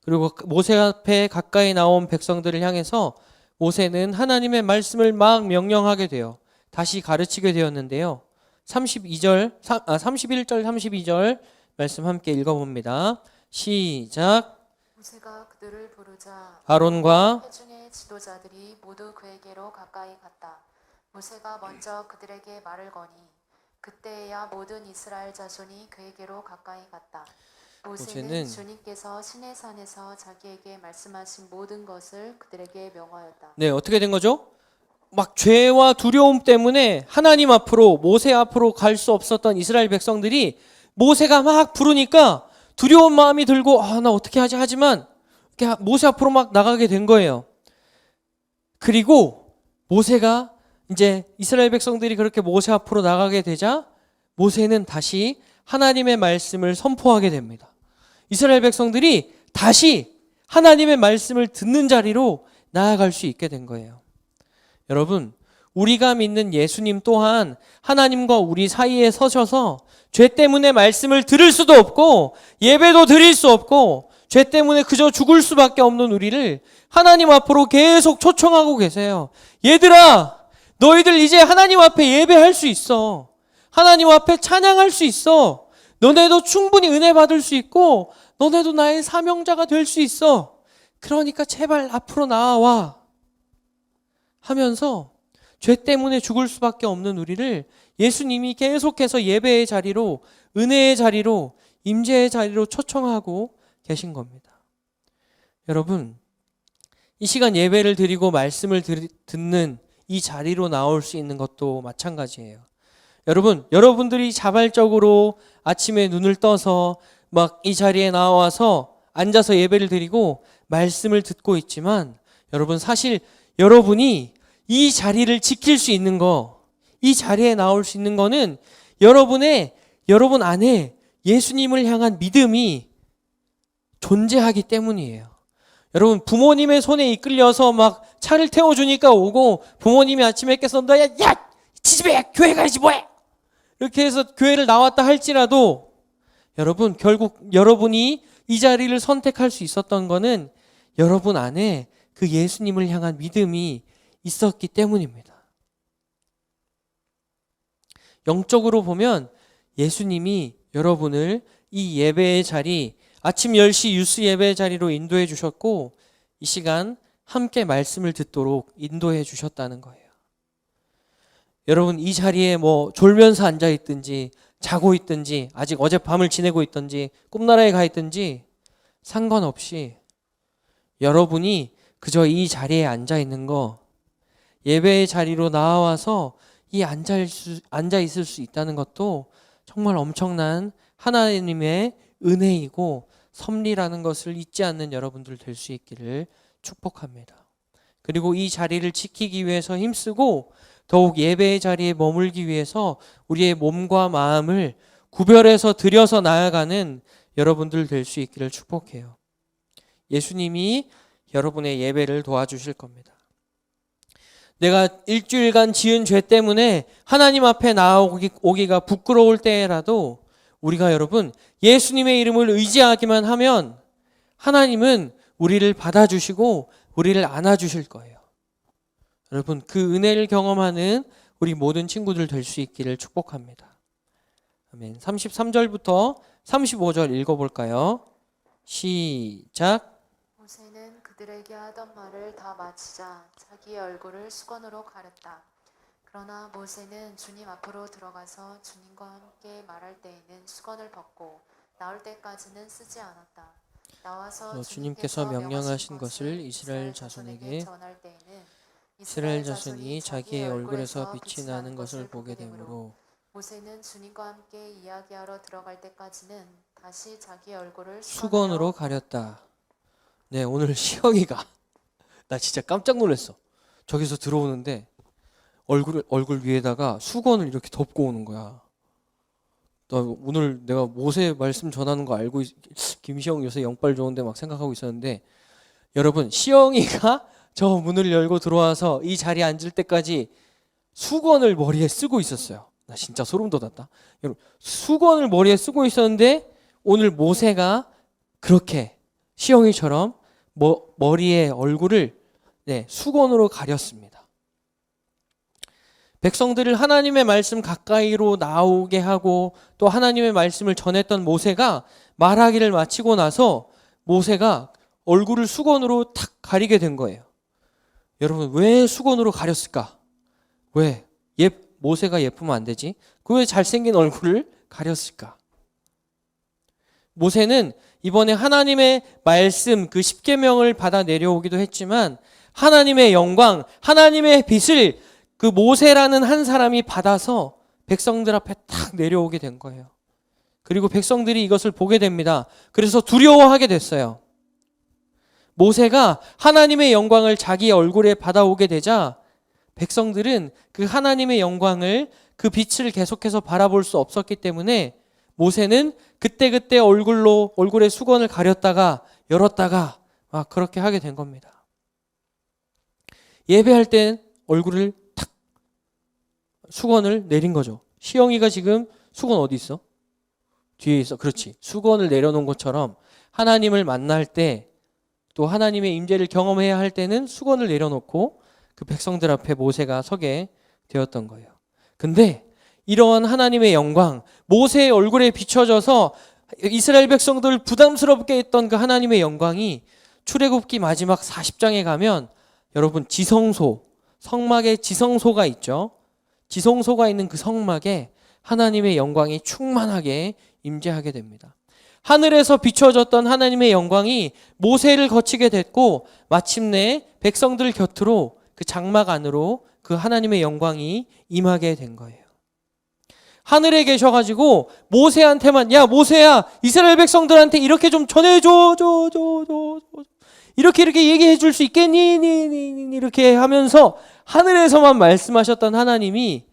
그리고 모세 앞에 가까이 나온 백성들을 향해서 모세는 하나님의 말씀을 막 명령하게 돼요. 다시 가르치게 되었는데요. 31절, 32절 말씀 함께 읽어봅니다. 시작. 모세가 그들을 부르자 아론과 회중의 지도자들이 모두 그에게로 가까이 갔다. 모세가 먼저 그들에게 말을 거니 그때야 모든 이스라엘 자손이 그에게로 가까이 갔다. 모세는 주님께서 시내산에서 자기에게 말씀하신 모든 것을 그들에게 명하였다. 네, 어떻게 된 거죠? 막 죄와 두려움 때문에 하나님 앞으로, 모세 앞으로 갈 수 없었던 이스라엘 백성들이 모세가 막 부르니까 두려운 마음이 들고 나 어떻게 하지 하지만 이렇게 모세 앞으로 막 나가게 된 거예요. 그리고 모세가 이제 이스라엘 백성들이 그렇게 모세 앞으로 나가게 되자 모세는 다시 하나님의 말씀을 선포하게 됩니다. 이스라엘 백성들이 다시 하나님의 말씀을 듣는 자리로 나아갈 수 있게 된 거예요. 여러분, 우리가 믿는 예수님 또한 하나님과 우리 사이에 서셔서 죄 때문에 말씀을 들을 수도 없고 예배도 드릴 수 없고 죄 때문에 그저 죽을 수밖에 없는 우리를 하나님 앞으로 계속 초청하고 계세요. 얘들아, 너희들 이제 하나님 앞에 예배할 수 있어. 하나님 앞에 찬양할 수 있어. 너네도 충분히 은혜 받을 수 있고 너네도 나의 사명자가 될 수 있어. 그러니까 제발 앞으로 나와 하면서 죄 때문에 죽을 수밖에 없는 우리를 예수님이 계속해서 예배의 자리로, 은혜의 자리로, 임재의 자리로 초청하고 계신 겁니다. 여러분, 이 시간 예배를 드리고 말씀을 듣는 이 자리로 나올 수 있는 것도 마찬가지예요. 여러분들이 자발적으로 아침에 눈을 떠서 막 이 자리에 나와서 앉아서 예배를 드리고 말씀을 듣고 있지만 여러분, 사실 여러분이 이 자리를 지킬 수 있는 거, 이 자리에 나올 수 있는 거는 여러분 안에 예수님을 향한 믿음이 존재하기 때문이에요. 여러분, 부모님의 손에 이끌려서 막 차를 태워주니까 오고 부모님이 아침에 깨서 야 지집애 교회 가야지 뭐해 이렇게 해서 교회를 나왔다 할지라도 여러분, 결국 여러분이 이 자리를 선택할 수 있었던 거는 여러분 안에 그 예수님을 향한 믿음이 있었기 때문입니다. 영적으로 보면 예수님이 여러분을 이 예배의 자리, 아침 10시 유스 예배의 자리로 인도해 주셨고 이 시간 함께 말씀을 듣도록 인도해 주셨다는 거예요. 여러분, 이 자리에 졸면서 앉아 있든지 자고 있든지 아직 어젯밤을 지내고 있든지 꿈나라에 가 있든지 상관없이 여러분이 그저 이 자리에 앉아 있는 거, 예배의 자리로 나와서 이 앉아 있을 수 있다는 것도 정말 엄청난 하나님의 은혜이고 섭리라는 것을 잊지 않는 여러분들 될 수 있기를 축복합니다. 그리고 이 자리를 지키기 위해서 힘쓰고 더욱 예배의 자리에 머물기 위해서 우리의 몸과 마음을 구별해서 들여서 나아가는 여러분들 될 수 있기를 축복해요. 예수님이 여러분의 예배를 도와주실 겁니다. 내가 일주일간 지은 죄 때문에 하나님 앞에 나오기가 부끄러울 때라도 우리가 여러분 예수님의 이름을 의지하기만 하면 하나님은 우리를 받아주시고 우리를 안아주실 거예요. 여러분, 그 은혜를 경험하는 우리 모든 친구들 될 수 있기를 축복합니다. 아멘. 33절부터 35절 읽어볼까요? 시작. 모세는 그들에게 하던 말을 다 마치자 자기의 얼굴을 수건으로 가렸다. 그러나 모세는 주님 앞으로 들어가서 주님과 함께 말할 때에는 수건을 벗고 나올 때까지는 쓰지 않았다. 나와서 주님께서 명령하신 것을 이스라엘 자손에게 전할 때에는 이스라엘 자손이 자기의 얼굴에서 빛이 나는 것을 보게 되므로 모세는 주님과 함께 이야기하러 들어갈 때까지는 다시 자기 얼굴을 수건으로 가렸다. 네, 오늘 시영이가 나 진짜 깜짝 놀랐어. 저기서 들어오는데 얼굴 위에다가 수건을 이렇게 덮고 오는 거야. 나 오늘 내가 모세 말씀 전하는 거 알고 김시영 요새 영빨 좋은데 막 생각하고 있었는데 여러분, 시영이가 저 문을 열고 들어와서 이 자리에 앉을 때까지 수건을 머리에 쓰고 있었어요. 나 진짜 소름 돋았다. 여러분, 수건을 머리에 쓰고 있었는데 오늘 모세가 그렇게 시영이처럼 머리에 얼굴을 수건으로 가렸습니다. 백성들을 하나님의 말씀 가까이로 나오게 하고 또 하나님의 말씀을 전했던 모세가 말하기를 마치고 나서 모세가 얼굴을 수건으로 탁 가리게 된 거예요. 여러분, 왜 수건으로 가렸을까? 왜? 모세가 예쁘면 안 되지? 그 왜 잘생긴 얼굴을 가렸을까? 모세는 이번에 하나님의 말씀 그 십계명을 받아 내려오기도 했지만 하나님의 영광, 하나님의 빛을 그 모세라는 한 사람이 받아서 백성들 앞에 탁 내려오게 된 거예요. 그리고 백성들이 이것을 보게 됩니다. 그래서 두려워하게 됐어요. 모세가 하나님의 영광을 자기 얼굴에 받아오게 되자 백성들은 그 하나님의 영광을, 그 빛을 계속해서 바라볼 수 없었기 때문에 모세는 그때그때 얼굴에 수건을 가렸다가 열었다가 막 그렇게 하게 된 겁니다. 예배할 땐 얼굴을 탁 수건을 내린 거죠. 시영이가 지금 수건 어디 있어? 뒤에 있어. 그렇지. 수건을 내려놓은 것처럼 하나님을 만날 때, 또 하나님의 임재를 경험해야 할 때는 수건을 내려놓고 그 백성들 앞에 모세가 서게 되었던 거예요. 근데 이러한 하나님의 영광, 모세의 얼굴에 비춰져서 이스라엘 백성들을 부담스럽게 했던 그 하나님의 영광이 출애굽기 마지막 40장에 가면 여러분 지성소, 성막에 지성소가 있죠. 지성소가 있는 그 성막에 하나님의 영광이 충만하게 임재하게 됩니다. 하늘에서 비춰졌던 하나님의 영광이 모세를 거치게 됐고 마침내 백성들 곁으로 그 장막 안으로 그 하나님의 영광이 임하게 된 거예요. 하늘에 계셔가지고 모세한테만, 야 모세야, 이스라엘 백성들한테 이렇게 좀 전해줘, 이렇게 얘기해 줄 수 있겠니? 이렇게 하면서 하늘에서만 말씀하셨던 하나님이,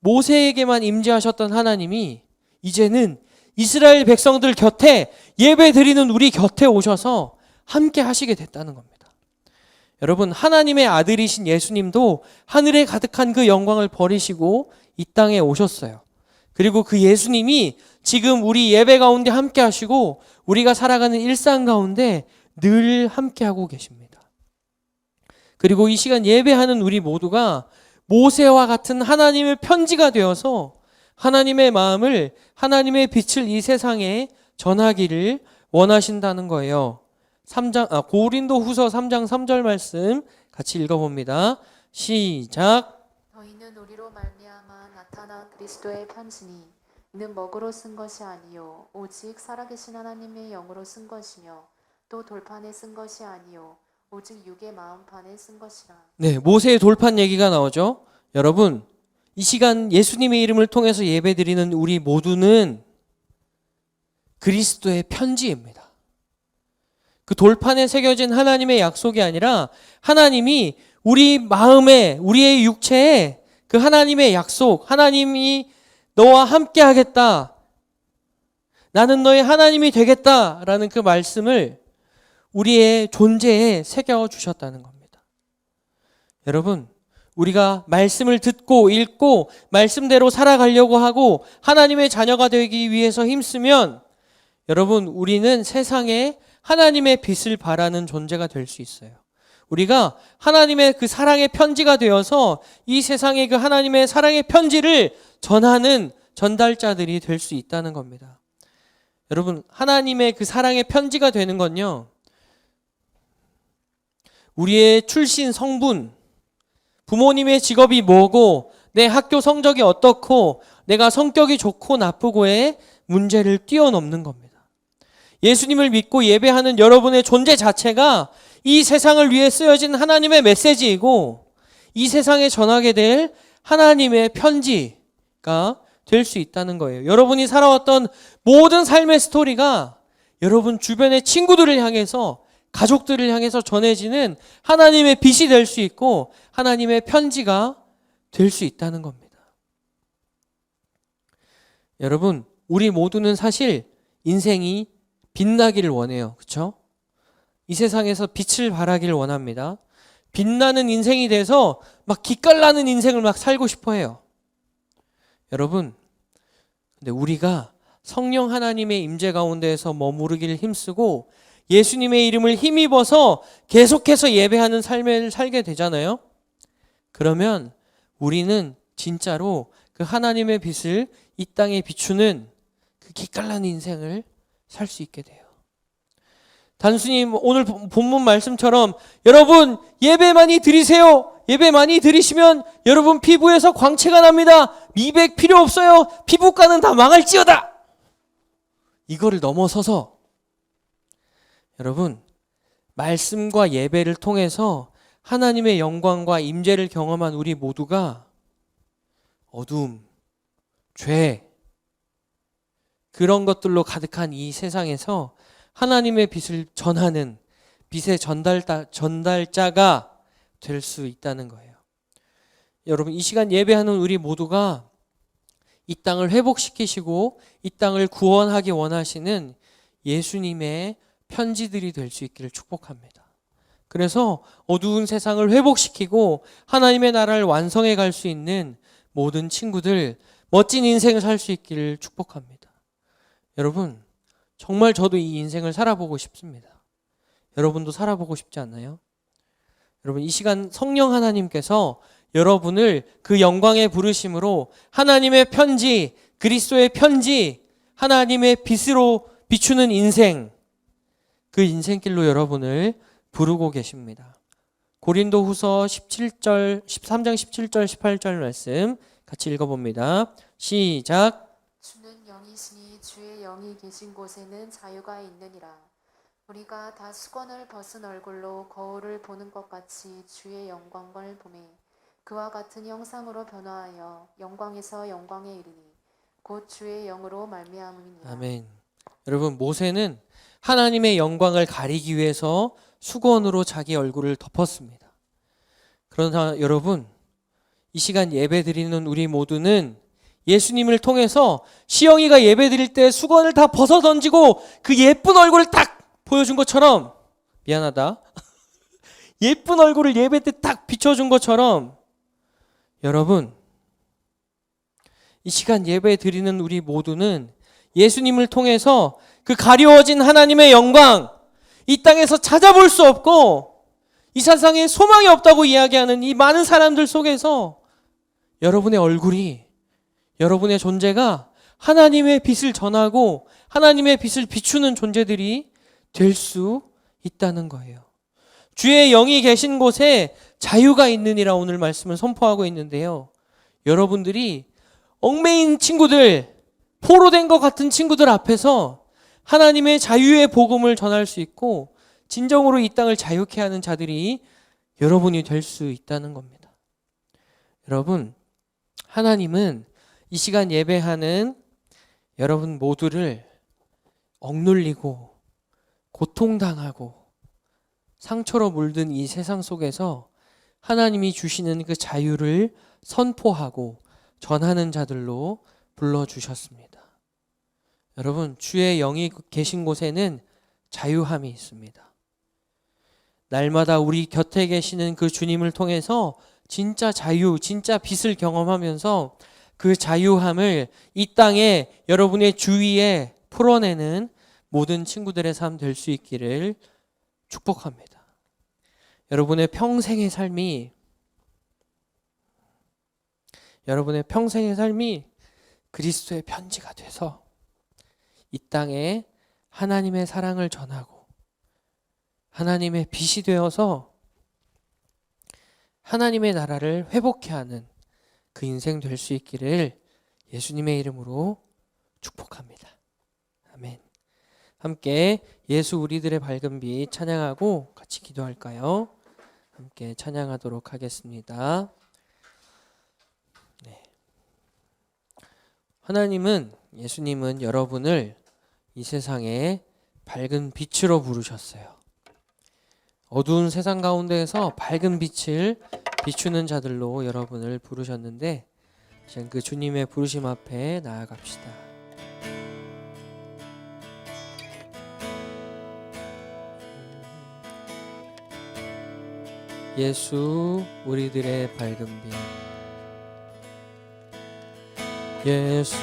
모세에게만 임재하셨던 하나님이 이제는 이스라엘 백성들 곁에, 예배 드리는 우리 곁에 오셔서 함께 하시게 됐다는 겁니다. 여러분, 하나님의 아들이신 예수님도 하늘에 가득한 그 영광을 버리시고 이 땅에 오셨어요. 그리고 그 예수님이 지금 우리 예배 가운데 함께 하시고 우리가 살아가는 일상 가운데 늘 함께 하고 계십니다. 그리고 이 시간 예배하는 우리 모두가 모세와 같은 하나님의 편지가 되어서 하나님의 마음을, 하나님의 빛을 이 세상에 전하기를 원하신다는 거예요. 고린도후서 3장 3절 말씀 같이 읽어봅니다. 시작. 너희는 우리로 말미암아 나타난 그리스도의 편지니 이는 먹으로 쓴 것이 아니요 오직 살아계신 하나님의 영으로 쓴 것이며 또 돌판에 쓴 것이 아니요 오직 육의 마음판에 쓴 것이라. 네, 모세의 돌판 얘기가 나오죠. 여러분, 이 시간 예수님의 이름을 통해서 예배드리는 우리 모두는 그리스도의 편지입니다. 그 돌판에 새겨진 하나님의 약속이 아니라 하나님이 우리 마음에, 우리의 육체에 그 하나님의 약속, 하나님이 너와 함께 하겠다, 나는 너의 하나님이 되겠다라는 그 말씀을 우리의 존재에 새겨주셨다는 겁니다. 여러분, 우리가 말씀을 듣고 읽고 말씀대로 살아가려고 하고 하나님의 자녀가 되기 위해서 힘쓰면 여러분, 우리는 세상에 하나님의 빛을 발하는 존재가 될 수 있어요. 우리가 하나님의 그 사랑의 편지가 되어서 이 세상에 그 하나님의 사랑의 편지를 전하는 전달자들이 될 수 있다는 겁니다. 여러분, 하나님의 그 사랑의 편지가 되는 건요, 우리의 출신 성분, 부모님의 직업이 뭐고 내 학교 성적이 어떻고 내가 성격이 좋고 나쁘고의 문제를 뛰어넘는 겁니다. 예수님을 믿고 예배하는 여러분의 존재 자체가 이 세상을 위해 쓰여진 하나님의 메시지이고 이 세상에 전하게 될 하나님의 편지가 될 수 있다는 거예요. 여러분이 살아왔던 모든 삶의 스토리가 여러분 주변의 친구들을 향해서, 가족들을 향해서 전해지는 하나님의 빛이 될 수 있고 하나님의 편지가 될 수 있다는 겁니다. 여러분, 우리 모두는 사실 인생이 빛나기를 원해요. 그렇죠? 이 세상에서 빛을 발하기를 원합니다. 빛나는 인생이 돼서 막 기깔나는 인생을 막 살고 싶어 해요. 여러분, 근데 우리가 성령 하나님의 임재 가운데에서 머무르기를 힘쓰고 예수님의 이름을 힘입어서 계속해서 예배하는 삶을 살게 되잖아요. 그러면 우리는 진짜로 그 하나님의 빛을 이 땅에 비추는 그 기깔나는 인생을 살 수 있게 돼요. 단순히 오늘 본문 말씀처럼 여러분 예배 많이 드리세요. 예배 많이 드리시면 여러분 피부에서 광채가 납니다. 미백 필요 없어요. 피부과는 다 망할지어다. 이거를 넘어서서 여러분, 말씀과 예배를 통해서 하나님의 영광과 임재를 경험한 우리 모두가 어두움, 죄, 그런 것들로 가득한 이 세상에서 하나님의 빛을 전하는 빛의 전달자가 될 수 있다는 거예요. 여러분, 이 시간 예배하는 우리 모두가 이 땅을 회복시키시고 이 땅을 구원하기 원하시는 예수님의 편지들이 될 수 있기를 축복합니다. 그래서 어두운 세상을 회복시키고 하나님의 나라를 완성해 갈 수 있는 모든 친구들, 멋진 인생을 살 수 있기를 축복합니다. 여러분, 정말 저도 이 인생을 살아보고 싶습니다. 여러분도 살아보고 싶지 않나요? 여러분, 이 시간 성령 하나님께서 여러분을 그 영광의 부르심으로 하나님의 편지, 그리스도의 편지, 하나님의 빛으로 비추는 인생, 그 인생길로 여러분을 부르고 계십니다. 고린도후서 13장 17절 18절 말씀 같이 읽어봅니다. 시작. 주는 영이시니 주의 영이 계신 곳에는 자유가 있느니라. 우리가 다 수건을 벗은 얼굴로 거울을 보는 것 같이 주의 영광을 보매 그와 같은 형상으로 변화하여 영광에서 영광에 이르니 곧 주의 영으로 말미암음이니라. 아멘. 여러분, 모세는 하나님의 영광을 가리기 위해서 수건으로 자기 얼굴을 덮었습니다. 그러나 여러분, 이 시간 예배 드리는 우리 모두는 예수님을 통해서 시영이가 예배 드릴 때 수건을 다 벗어 던지고 그 예쁜 얼굴을 딱 보여준 것처럼, 미안하다, 예쁜 얼굴을 예배 때 딱 비춰준 것처럼 여러분, 이 시간 예배 드리는 우리 모두는 예수님을 통해서 그 가려워진 하나님의 영광, 이 땅에서 찾아볼 수 없고 이 세상에 소망이 없다고 이야기하는 이 많은 사람들 속에서 여러분의 얼굴이, 여러분의 존재가 하나님의 빛을 전하고 하나님의 빛을 비추는 존재들이 될 수 있다는 거예요. 주의 영이 계신 곳에 자유가 있느니라 오늘 말씀을 선포하고 있는데요. 여러분들이 얽매인 친구들, 포로된 것 같은 친구들 앞에서 하나님의 자유의 복음을 전할 수 있고 진정으로 이 땅을 자유케 하는 자들이 여러분이 될 수 있다는 겁니다. 여러분, 하나님은 이 시간 예배하는 여러분 모두를 억눌리고 고통당하고 상처로 물든 이 세상 속에서 하나님이 주시는 그 자유를 선포하고 전하는 자들로 불러주셨습니다. 여러분, 주의 영이 계신 곳에는 자유함이 있습니다. 날마다 우리 곁에 계시는 그 주님을 통해서 진짜 자유, 진짜 빛을 경험하면서 그 자유함을 이 땅에 여러분의 주위에 풀어내는 모든 친구들의 삶 될 수 있기를 축복합니다. 여러분의 평생의 삶이 그리스도의 편지가 돼서 이 땅에 하나님의 사랑을 전하고 하나님의 빛이 되어서 하나님의 나라를 회복케 하는 그 인생 될 수 있기를 예수님의 이름으로 축복합니다. 아멘. 함께 예수 우리들의 밝은 빛 찬양하고 같이 기도할까요? 함께 찬양하도록 하겠습니다. 네. 예수님은 여러분을 이 세상에 밝은 빛으로 부르셨어요. 어두운 세상 가운데에서 밝은 빛을 비추는 자들로 여러분을 부르셨는데 지금 그 주님의 부르심 앞에 나아갑시다. 예수 우리들의 밝은 빛, 예수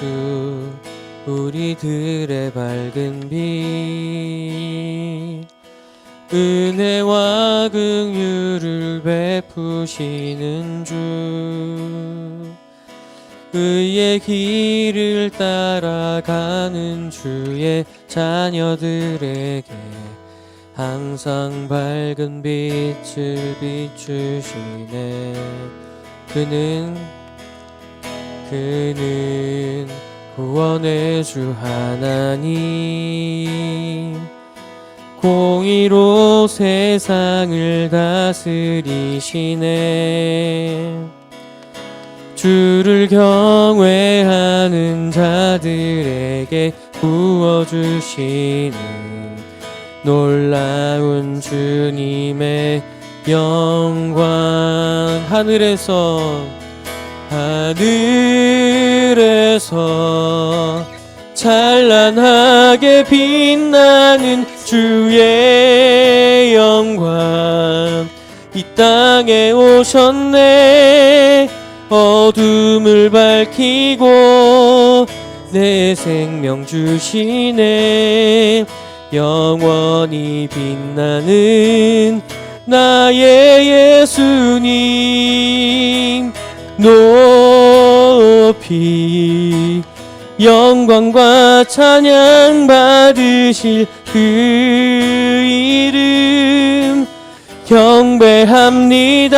우리들의 밝은 빛, 은혜와 긍휼을 베푸시는 주, 의의 길을 따라가는 주의 자녀들에게 항상 밝은 빛을 비추시네. 그는 구원의 주 하나님, 공의로 세상을 다스리시네. 주를 경외하는 자들에게 부어주시는 놀라운 주님의 영광. 하늘에서 찬란하게 빛나는 주의 영광. 이 땅에 오셨네. 어둠을 밝히고 내 생명 주시네. 영원히 빛나는 나의 예수님. 높이 영광과 찬양 받으실 그 이름 경배합니다.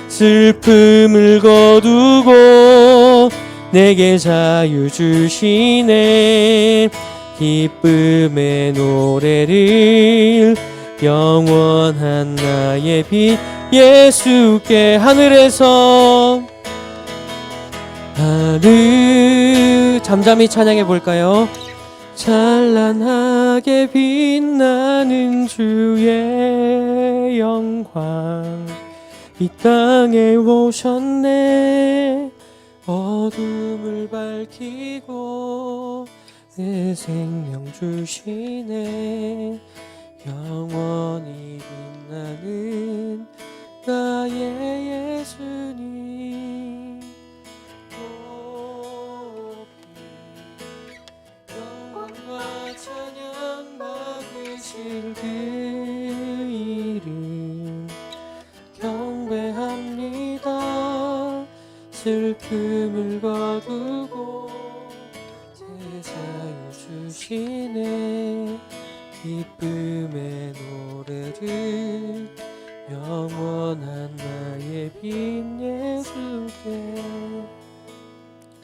슬픔을 거두고 내게 자유 주시네. 기쁨의 노래를 영원한 나의 빛 예수께. 하늘에서 잠잠히 찬양해 볼까요? 찬란하게 빛나는 주의 영광. 이 땅에 오셨네. 어둠을 밝히고 내 생명 주시네. 영원히 빛나는 나의 예수님. 높이 영광과 찬양 받으실 그 이름 경배합니다. 슬픔을 거두고 제 자유 주시네. 기쁨의 노래를 영원한 나의 빛 예수께.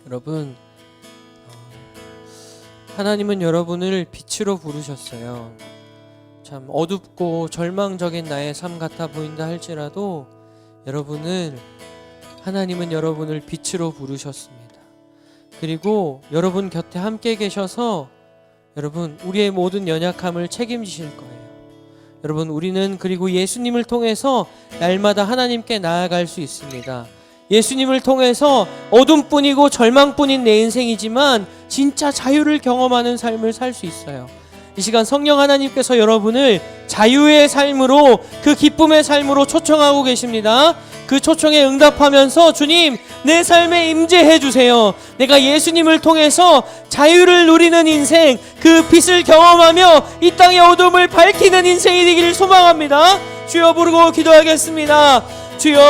여러분, 하나님은 여러분을 빛으로 부르셨어요. 참 어둡고 절망적인 나의 삶 같아 보인다 할지라도 하나님은 여러분을 빛으로 부르셨습니다. 그리고 여러분 곁에 함께 계셔서 여러분 우리의 모든 연약함을 책임지실 거예요. 여러분 우리는 그리고 예수님을 통해서 날마다 하나님께 나아갈 수 있습니다. 예수님을 통해서 어둠뿐이고 절망뿐인 내 인생이지만 진짜 자유를 경험하는 삶을 살 수 있어요. 이 시간 성령 하나님께서 여러분을 자유의 삶으로, 그 기쁨의 삶으로 초청하고 계십니다. 그 초청에 응답하면서 주님 내 삶에 임재해 주세요. 내가 예수님을 통해서 자유를 누리는 인생, 그 빛을 경험하며 이 땅의 어둠을 밝히는 인생이 되기를 소망합니다. 주여 부르고 기도하겠습니다. 주여,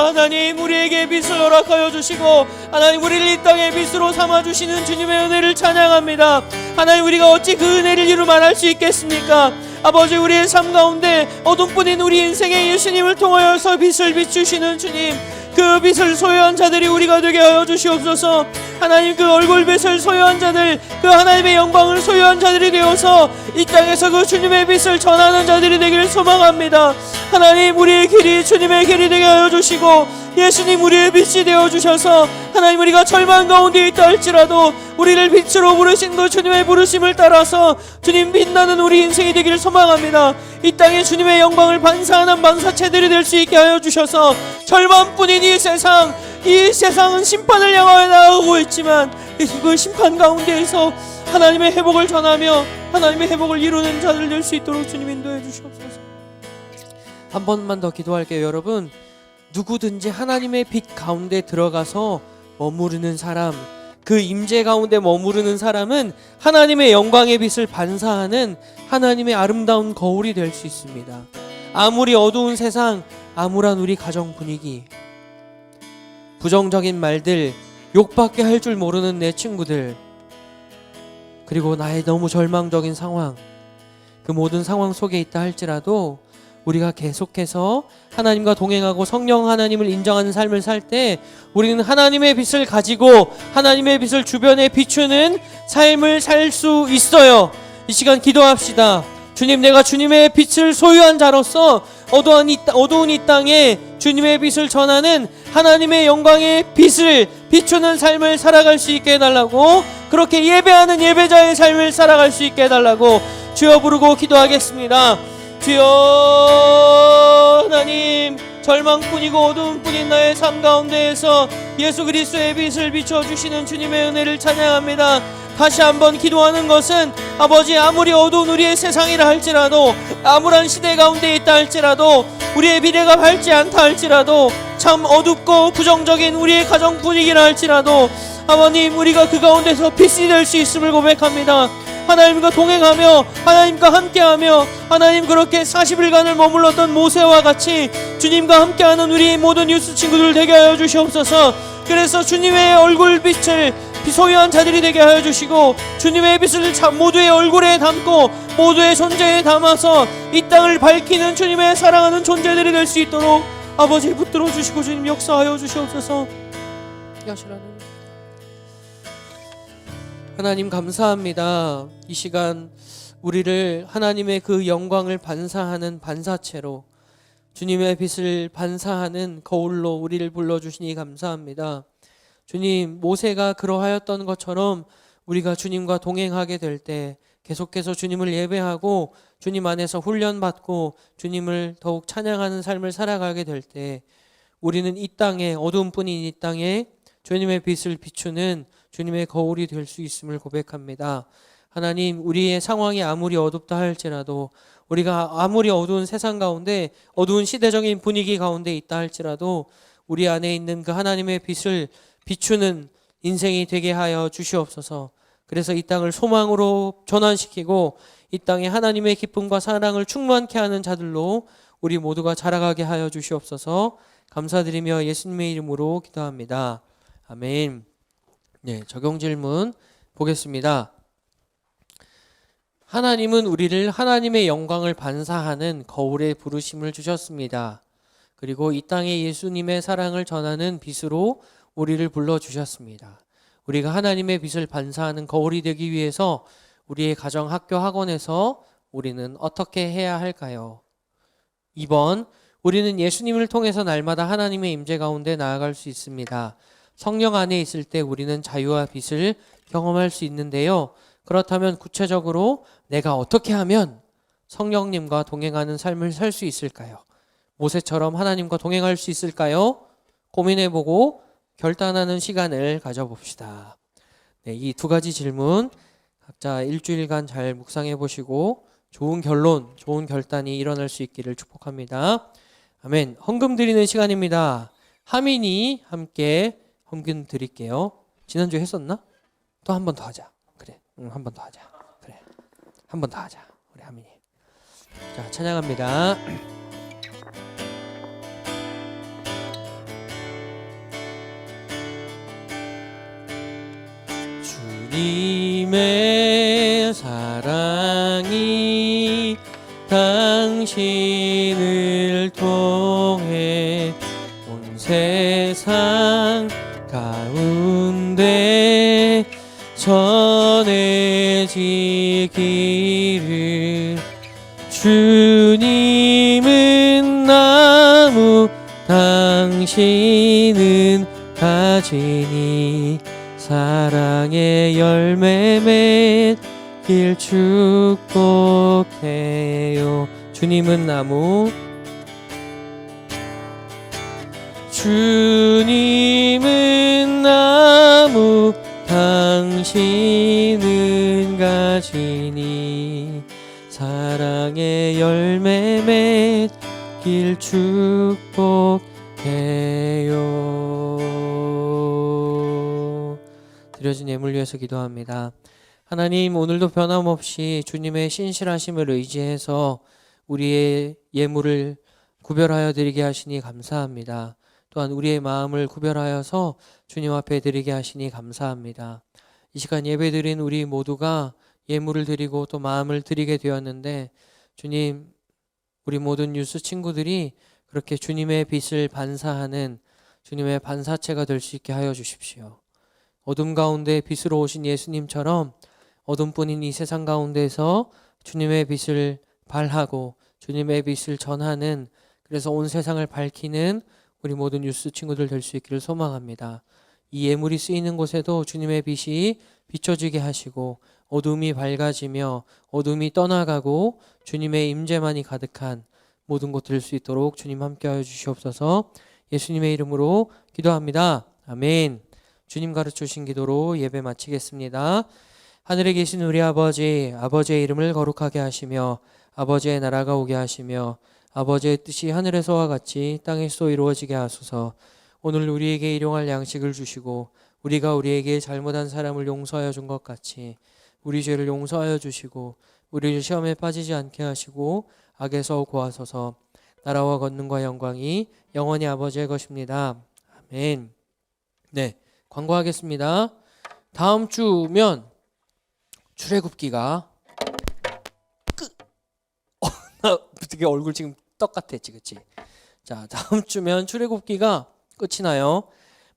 하나님 우리에게 빛을 허락하여 주시고 하나님 우리를 이 땅의 빛으로 삼아주시는 주님의 은혜를 찬양합니다. 하나님 우리가 어찌 그 은혜를 이루 말할 수 있겠습니까? 아버지, 우리의 삶 가운데 어둠뿐인 우리 인생에 예수님을 통하여서 빛을 비추시는 주님, 그 빛을 소유한 자들이 우리가 되게 하여 주시옵소서. 하나님, 그 얼굴빛을 소유한 자들, 그 하나님의 영광을 소유한 자들이 되어서 이 땅에서 그 주님의 빛을 전하는 자들이 되기를 소망합니다. 하나님, 우리의 길이 주님의 길이 되게 하여 주시고 예수님 우리의 빛이 되어 주셔서 하나님 우리가 절망 가운데 있다 할지라도 우리를 빛으로 부르신 그 주님의 부르심을 따라서 주님 빛나는 우리 인생이 되기를 소망합니다. 이 땅에 주님의 영광을 반사하는 반사체들이 될 수 있게 하여 주셔서 절망뿐인 이 세상은 심판을 향하여 나아가고 있지만 그 심판 가운데에서 하나님의 회복을 전하며 하나님의 회복을 이루는 자들 될 수 있도록 주님 인도해 주시옵소서. 한 번만 더 기도할게요. 여러분, 누구든지 하나님의 빛 가운데 들어가서 머무르는 사람, 그 임재 가운데 머무르는 사람은 하나님의 영광의 빛을 반사하는 하나님의 아름다운 거울이 될 수 있습니다. 아무리 어두운 세상, 암울한 우리 가정 분위기, 부정적인 말들, 욕밖에 할 줄 모르는 내 친구들, 그리고 나의 너무 절망적인 상황, 그 모든 상황 속에 있다 할지라도 우리가 계속해서 하나님과 동행하고 성령 하나님을 인정하는 삶을 살 때 우리는 하나님의 빛을 가지고 하나님의 빛을 주변에 비추는 삶을 살 수 있어요. 이 시간 기도합시다. 주님, 내가 주님의 빛을 소유한 자로서 어두운 이 땅에 주님의 빛을 전하는 하나님의 영광의 빛을 비추는 삶을 살아갈 수 있게 해달라고, 그렇게 예배하는 예배자의 삶을 살아갈 수 있게 해달라고 주여 부르고 기도하겠습니다. 주여, 하나님, 절망뿐이고 어두움뿐인 나의 삶 가운데에서 예수 그리스도의 빛을 비춰주시는 주님의 은혜를 찬양합니다. 다시 한번 기도하는 것은, 아버지, 아무리 어두운 우리의 세상이라 할지라도, 암울한 시대 가운데 있다 할지라도, 우리의 미래가 밝지 않다 할지라도, 참 어둡고 부정적인 우리의 가정 분위기라 할지라도, 아버님, 우리가 그 가운데서 빛이 될 수 있음을 고백합니다. 하나님과 동행하며 하나님과 함께하며, 하나님, 그렇게 40일간을 머물렀던 모세와 같이 주님과 함께하는 우리 모든 유스 친구들 되게 하여 주시옵소서. 그래서 주님의 얼굴 빛을 소유한 자들이 되게 하여 주시고, 주님의 빛을 모두의 얼굴에 담고 모두의 존재에 담아서 이 땅을 밝히는 주님의 사랑하는 존재들이 될 수 있도록 아버지 붙들어 주시고 주님 역사하여 주시옵소서. 하나님, 감사합니다. 이 시간 우리를 하나님의 그 영광을 반사하는 반사체로, 주님의 빛을 반사하는 거울로 우리를 불러주시니 감사합니다. 주님, 모세가 그러하였던 것처럼 우리가 주님과 동행하게 될 때 계속해서 주님을 예배하고 주님 안에서 훈련받고 주님을 더욱 찬양하는 삶을 살아가게 될 때, 우리는 이 땅에, 어두움뿐인 이 땅에 주님의 빛을 비추는 주님의 거울이 될 수 있음을 고백합니다. 하나님, 우리의 상황이 아무리 어둡다 할지라도, 우리가 아무리 어두운 세상 가운데, 어두운 시대적인 분위기 가운데 있다 할지라도, 우리 안에 있는 그 하나님의 빛을 비추는 인생이 되게 하여 주시옵소서. 그래서 이 땅을 소망으로 전환시키고 이 땅에 하나님의 기쁨과 사랑을 충만케 하는 자들로 우리 모두가 자라가게 하여 주시옵소서. 감사드리며 예수님의 이름으로 기도합니다. 아멘. 네, 적용 질문 보겠습니다. 하나님은 우리를 하나님의 영광을 반사하는 거울의 부르심을 주셨습니다. 그리고 이 땅에 예수님의 사랑을 전하는 빛으로 우리를 불러주셨습니다. 우리가 하나님의 빛을 반사하는 거울이 되기 위해서 우리의 가정, 학교, 학원에서 우리는 어떻게 해야 할까요? 2번, 우리는 예수님을 통해서 날마다 하나님의 임재 가운데 나아갈 수 있습니다. 성령 안에 있을 때 우리는 자유와 빛을 경험할 수 있는데요. 그렇다면 구체적으로 내가 어떻게 하면 성령님과 동행하는 삶을 살 수 있을까요? 모세처럼 하나님과 동행할 수 있을까요? 고민해보고 결단하는 시간을 가져봅시다. 네, 이 두 가지 질문 각자 일주일간 잘 묵상해 보시고 좋은 결론, 좋은 결단이 일어날 수 있기를 축복합니다. 아멘. 헌금 드리는 시간입니다. 하민이 함께 헌금 드릴게요. 지난주에 했었나? 또 한 번 더 하자. 그래, 한 번 더 하자. 그래, 한 번 더 하자. 우리 하민이. 자, 찬양합니다. 주님의 사랑이 당신을 통해 온 세상 가운데 전해지기를. 주님은 나무, 당신은 가지니 사랑의 열매 맺길 축복해요. 주님은 나무, 주님은 나무, 당신은 가지니 사랑의 열매 맺길 축복해요. 드려진 예물 위해서 기도합니다. 하나님, 오늘도 변함없이 주님의 신실하심을 의지해서 우리의 예물을 구별하여 드리게 하시니 감사합니다. 또한 우리의 마음을 구별하여서 주님 앞에 드리게 하시니 감사합니다. 이 시간 예배 드린 우리 모두가 예물을 드리고 또 마음을 드리게 되었는데, 주님, 우리 모든 유스 친구들이 그렇게 주님의 빛을 반사하는 주님의 반사체가 될 수 있게 하여 주십시오. 어둠 가운데 빛으로 오신 예수님처럼 어둠뿐인 이 세상 가운데서 주님의 빛을 발하고 주님의 빛을 전하는 그래서 온 세상을 밝히는 우리 모든 뉴스 친구들 될 수 있기를 소망합니다. 이 예물이 쓰이는 곳에도 주님의 빛이 비춰지게 하시고 어둠이 밝아지며 어둠이 떠나가고 주님의 임재만이 가득한 모든 곳 될 수 있도록 주님 함께하여 주시옵소서. 예수님의 이름으로 기도합니다. 아멘. 주님 가르쳐 주신 기도로 예배 마치겠습니다. 하늘에 계신 우리 아버지, 아버지의 이름을 거룩하게 하시며 아버지의 나라가 오게 하시며 아버지의 뜻이 하늘에서와 같이 땅에서 이루어지게 하소서. 오늘 우리에게 일용할 양식을 주시고 우리가 우리에게 잘못한 사람을 용서하여 준 것 같이 우리 죄를 용서하여 주시고 우리를 시험에 빠지지 않게 하시고 악에서 구하소서. 나라와 권능과 영광이 영원히 아버지의 것입니다. 아멘. 네, 광고하겠습니다. 다음 주면 출애굽기가 나 되게 얼굴 지금 떡 같았지, 그치? 자, 다음 주면 출애굽기가 끝이 나요.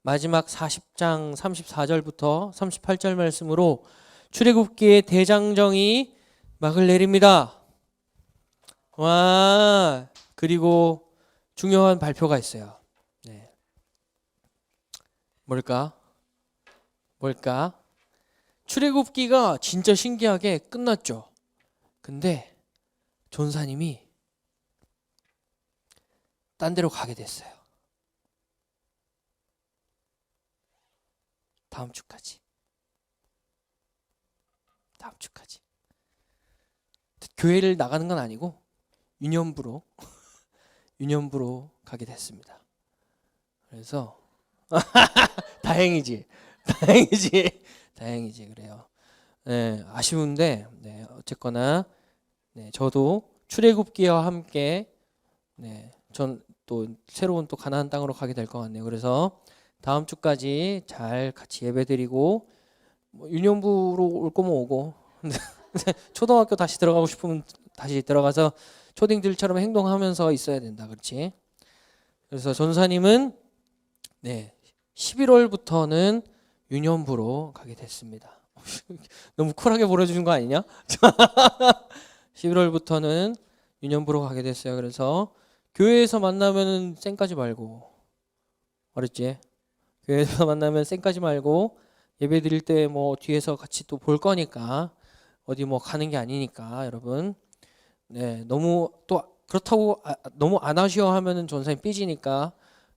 마지막 40장 34절부터 38절 말씀으로 출애굽기의 대장정이 막을 내립니다. 와, 그리고 중요한 발표가 있어요. 네. 뭘까? 출애굽기가 진짜 신기하게 끝났죠. 근데 전사님이 딴 데로 가게 됐어요. 다음 주까지. 교회를 나가는 건 아니고 유년부로 가게 됐습니다. 그래서 다행이지 그래요. 네, 아쉬운데 네, 어쨌거나 네, 저도 출애굽기와 함께 네, 전 또 새로운 또 가나안 땅으로 가게 될 것 같네요. 그래서 다음 주까지 잘 같이 예배드리고 뭐 유년부로 올 거면 오고 초등학교 다시 들어가고 싶으면 다시 들어가서 초딩들처럼 행동하면서 있어야 된다. 그렇지? 그래서 전사님은 네, 11월부터는 유년부로 가게 됐습니다. 너무 쿨하게 보내주신 거 아니냐? 11월부터는 유년부로 가게 됐어요. 그래서 교회에서 만나면은 쌩까지 말고, 알았지? 교회에서 만나면 쌩까지 말고 예배 드릴 때 뭐 뒤에서 같이 또 볼 거니까 어디 뭐 가는 게 아니니까 여러분 네 너무 또 그렇다고 너무 안 아쉬워 하면은 전사님 삐지니까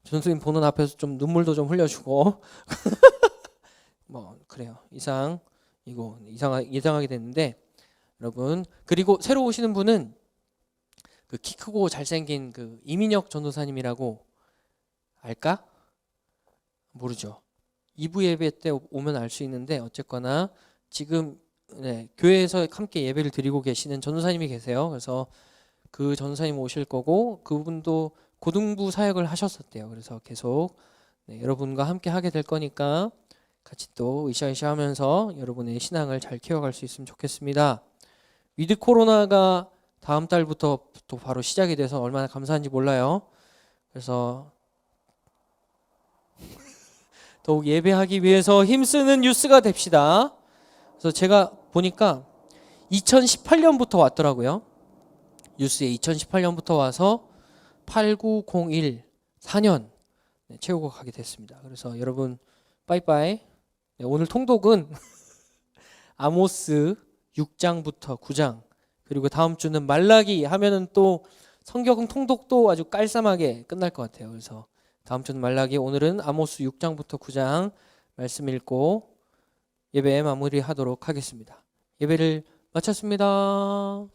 전사님 보는 앞에서 좀 눈물도 좀 흘려주고 뭐 그래요. 이상하게 됐는데 여러분 그리고 새로 오시는 분은 그 키 크고 잘생긴 그 이민혁 전도사님이라고 알까? 모르죠. 2부 예배 때 오면 알 수 있는데 어쨌거나 지금 네, 교회에서 함께 예배를 드리고 계시는 전도사님이 계세요. 그래서 그 전도사님 오실 거고 그분도 고등부 사역을 하셨었대요. 그래서 계속 네, 여러분과 함께 하게 될 거니까 같이 또 으쌰으쌰 하면서 여러분의 신앙을 잘 키워갈 수 있으면 좋겠습니다. 위드 코로나가 다음 달부터 또 바로 시작이 돼서 얼마나 감사한지 몰라요. 그래서 더욱 예배하기 위해서 힘쓰는 뉴스가 됩시다. 그래서 제가 보니까 2018년부터 왔더라고요. 뉴스에 2018년부터 와서 8901 4년 채우고 가게 됐습니다. 그래서 여러분 빠이빠이. 네, 오늘 통독은 아모스 6장부터 9장 그리고 다음 주는 말라기 하면은 또 성경 통독도 아주 깔쌈하게 끝날 것 같아요. 그래서 다음 주는 말라기, 오늘은 아모스 6장부터 9장 말씀 읽고 예배 마무리하도록 하겠습니다. 예배를 마쳤습니다.